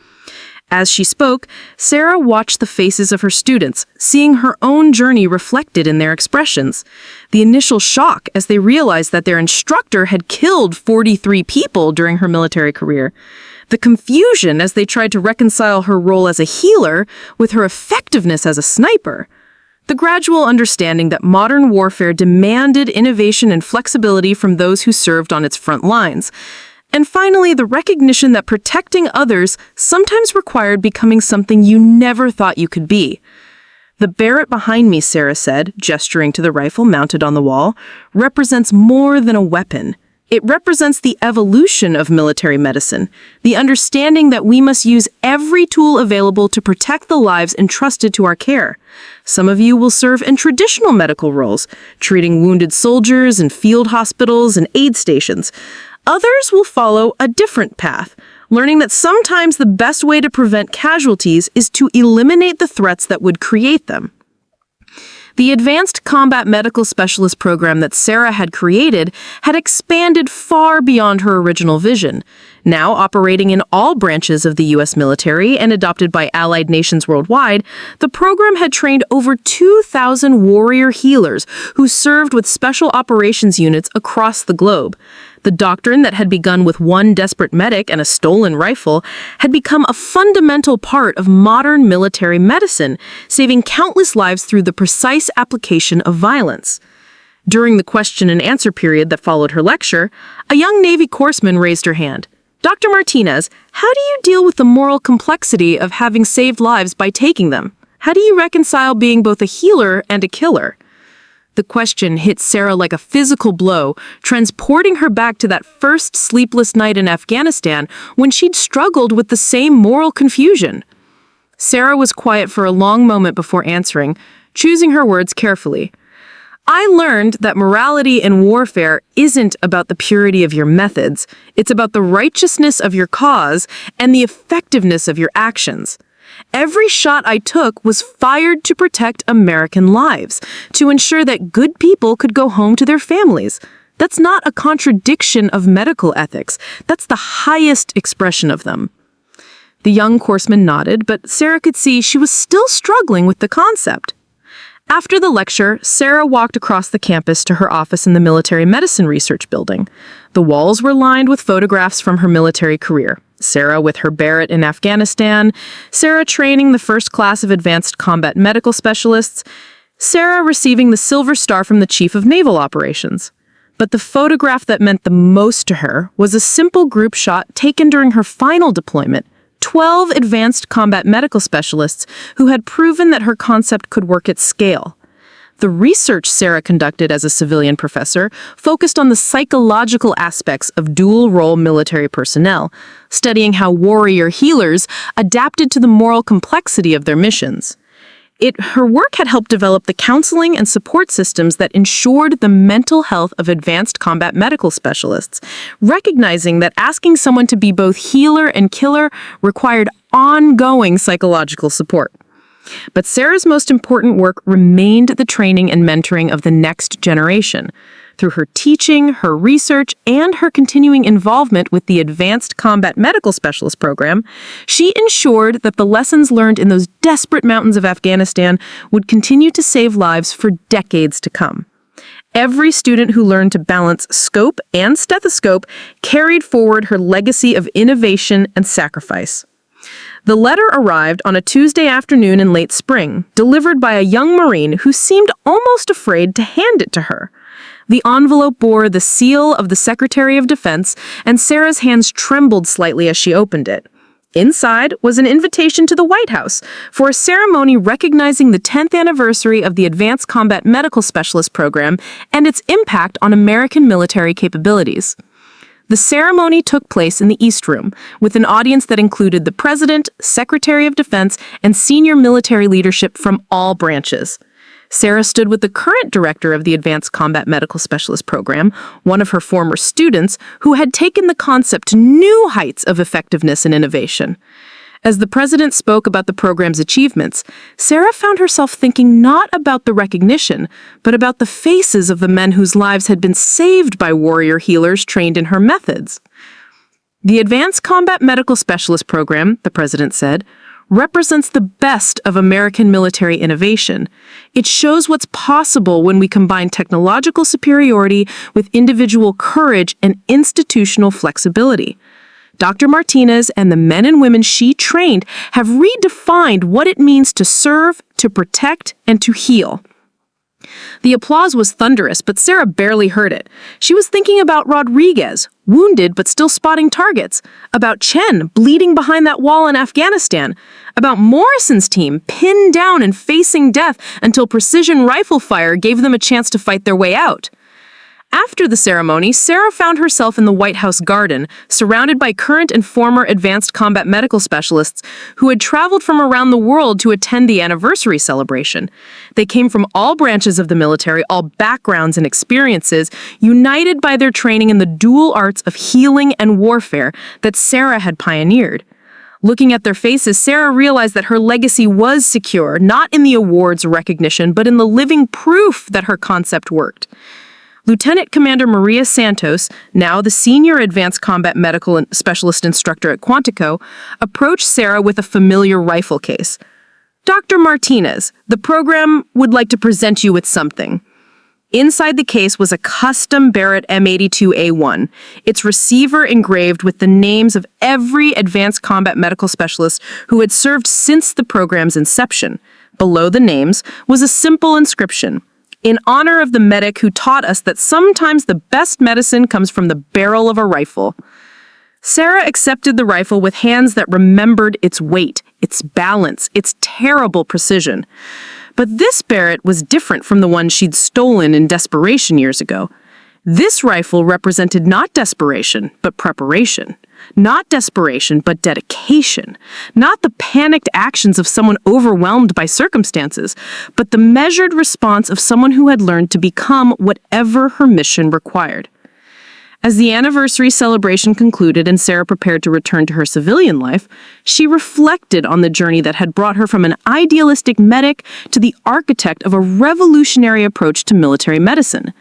As she spoke, Sarah watched the faces of her students, seeing her own journey reflected in their expressions. The initial shock as they realized that their instructor had killed 43 people during her military career. The confusion as they tried to reconcile her role as a healer with her effectiveness as a sniper. The gradual understanding that modern warfare demanded innovation and flexibility from those who served on its front lines. And finally, the recognition that protecting others sometimes required becoming something you never thought you could be. "The Barrett behind me," Sarah said, gesturing to the rifle mounted on the wall, "represents more than a weapon. It represents the evolution of military medicine, the understanding that we must use every tool available to protect the lives entrusted to our care. Some of you will serve in traditional medical roles, treating wounded soldiers in field hospitals and aid stations. Others will follow a different path, learning that sometimes the best way to prevent casualties is to eliminate the threats that would create them." The Advanced Combat Medical Specialist program that Sarah had created had expanded far beyond her original vision. Now operating in all branches of the U.S. military and adopted by allied nations worldwide, the program had trained over 2,000 warrior healers who served with special operations units across the globe. The doctrine that had begun with one desperate medic and a stolen rifle had become a fundamental part of modern military medicine, saving countless lives through the precise application of violence. During the question and answer period that followed her lecture, a young Navy corpsman raised her hand. "Dr. Martinez, how do you deal with the moral complexity of having saved lives by taking them? How do you reconcile being both a healer and a killer?" The question hit Sarah like a physical blow, transporting her back to that first sleepless night in Afghanistan when she'd struggled with the same moral confusion. Sarah was quiet for a long moment before answering, choosing her words carefully. "I learned that morality in warfare isn't about the purity of your methods. It's about the righteousness of your cause and the effectiveness of your actions.
Every shot I took was fired to protect American lives, to ensure that good people could go home to their families. That's not a contradiction of medical ethics. That's the highest expression of them." The young Corpsman nodded, but Sarah could see she was still struggling with the concept. After the lecture, Sarah walked across the campus to her office in the Military Medicine Research Building. The walls were lined with photographs from her military career. Sarah with her Barrett in Afghanistan, Sarah training the first class of advanced combat medical specialists, Sarah receiving the Silver Star from the Chief of Naval Operations. But the photograph that meant the most to her was a simple group shot taken during her final deployment. 12 advanced combat medical specialists who had proven that her concept could work at scale. The research Sarah conducted as a civilian professor focused on the psychological aspects of dual-role military personnel, studying how warrior healers adapted to the moral complexity of their missions. Her work had helped develop the counseling and support systems that ensured the mental health of advanced combat medical specialists, recognizing that asking someone to be both healer and killer required ongoing psychological support. But Sarah's most important work remained the training and mentoring of the next generation. Through her teaching, her research, and her continuing involvement with the Advanced Combat Medical Specialist Program, she ensured that the lessons learned in those desperate mountains of Afghanistan would continue to save lives for decades to come. Every student who learned to balance scope and stethoscope carried forward her legacy of innovation and sacrifice. The letter arrived on a Tuesday afternoon in late spring, delivered by a young Marine who seemed almost afraid to hand it to her. The envelope bore the seal of the Secretary of Defense, and Sarah's hands trembled slightly as she opened it. Inside was an invitation to the White House for a ceremony recognizing the 10th anniversary of the Advanced Combat Medical Specialist Program and its impact on American military capabilities. The ceremony took place in the East Room, with an audience that included the President, Secretary of Defense, and senior military leadership from all branches. Sarah stood with the current director of the Advanced Combat Medical Specialist Program, one of her former students, who had taken the concept to new heights of effectiveness and innovation. As the president spoke about the program's achievements, Sarah found herself thinking not about the recognition, but about the faces of the men whose lives had been saved by warrior healers trained in her methods. "The Advanced Combat Medical Specialist Program," the president said, "represents the best of American military innovation. It shows what's possible when we combine technological superiority with individual courage and institutional flexibility. Dr. Martinez and the men and women she trained have redefined what it means to serve, to protect, and to heal." The applause was thunderous, but Sarah barely heard it. She was thinking about Rodriguez, wounded but still spotting targets, about Chen bleeding behind that wall in Afghanistan, about Morrison's team pinned down and facing death until precision rifle fire gave them a chance to fight their way out. After the ceremony, Sarah found herself in the White House garden, surrounded by current and former advanced combat medical specialists who had traveled from around the world to attend the anniversary celebration. They came from all branches of the military, all backgrounds and experiences, united by their training in the dual arts of healing and warfare that Sarah had pioneered. Looking at their faces, Sarah realized that her legacy was secure, not in the awards recognition, but in the living proof that her concept worked. Lieutenant Commander Maria Santos, now the senior advanced combat medical specialist instructor at Quantico, approached Sarah with a familiar rifle case. "Dr. Martinez, the program would like to present you with something." Inside the case was a custom Barrett M82A1, its receiver engraved with the names of every advanced combat medical specialist who had served since the program's inception. Below the names was a simple inscription: "In honor of the medic who taught us that sometimes the best medicine comes from the barrel of a rifle." Sarah accepted the rifle with hands that remembered its weight, its balance, its terrible precision. But this Barrett was different from the one she'd stolen in desperation years ago. This rifle represented not desperation, but preparation. Not desperation, but dedication. Not the panicked actions of someone overwhelmed by circumstances, but the measured response of someone who had learned to become whatever her mission required. As the anniversary celebration concluded and Sarah prepared to return to her civilian life, she reflected on the journey that had brought her from an idealistic medic to the architect of a revolutionary approach to military medicine.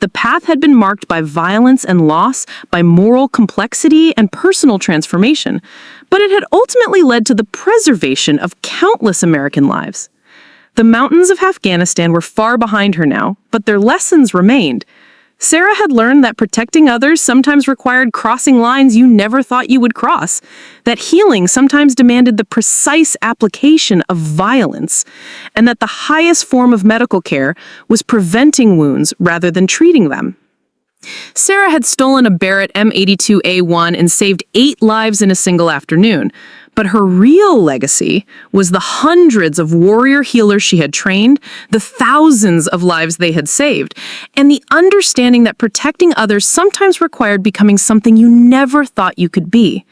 The path had been marked by violence and loss, by moral complexity and personal transformation, but it had ultimately led to the preservation of countless American lives. The mountains of Afghanistan were far behind her now, but their lessons remained. Sarah had learned that protecting others sometimes required crossing lines you never thought you would cross, that healing sometimes demanded the precise application of violence, and that the highest form of medical care was preventing wounds rather than treating them. Sarah had stolen a Barrett M82A1 and saved 8 lives in a single afternoon, but her real legacy was the hundreds of warrior healers she had trained, the thousands of lives they had saved, and the understanding that protecting others sometimes required becoming something you never thought you could be.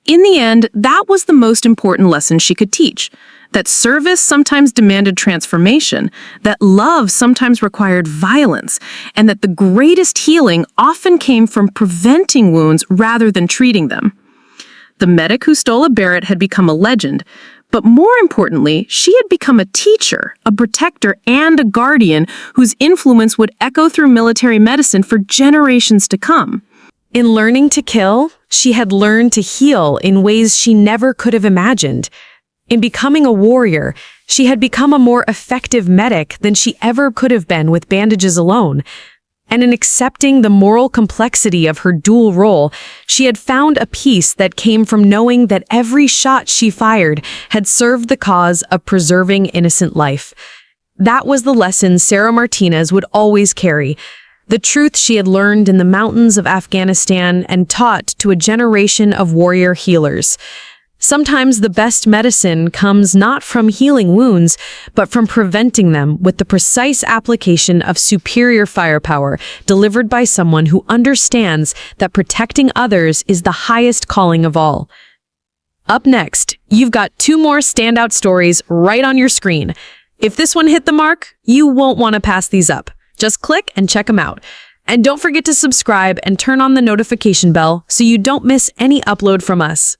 In the end, that was the most important lesson she could teach, that service sometimes demanded transformation, that love sometimes required violence, and that the greatest healing often came from preventing wounds rather than treating them. The medic who stole a Barrett had become a legend, but more importantly, she had become a teacher, a protector, and a guardian whose influence would echo through military medicine for generations to come.
In learning to kill, she had learned to heal in ways she never could have imagined. In becoming a warrior, she had become a more effective medic than she ever could have been with bandages alone. And in accepting the moral complexity of her dual role, she had found a peace that came from knowing that every shot she fired had served the cause of preserving innocent life. That was the lesson Sarah Martinez would always carry, the truth she had learned in the mountains of Afghanistan and taught to a generation of warrior healers. Sometimes the best medicine comes not from healing wounds, but from preventing them with the precise application of superior firepower delivered by someone who understands that protecting others is the highest calling of all. Up next, you've got 2 more standout stories right on your screen. If this one hit the mark, you won't want to pass these up. Just click and check them out. And don't forget to subscribe and turn on the notification bell so you don't miss any upload from us.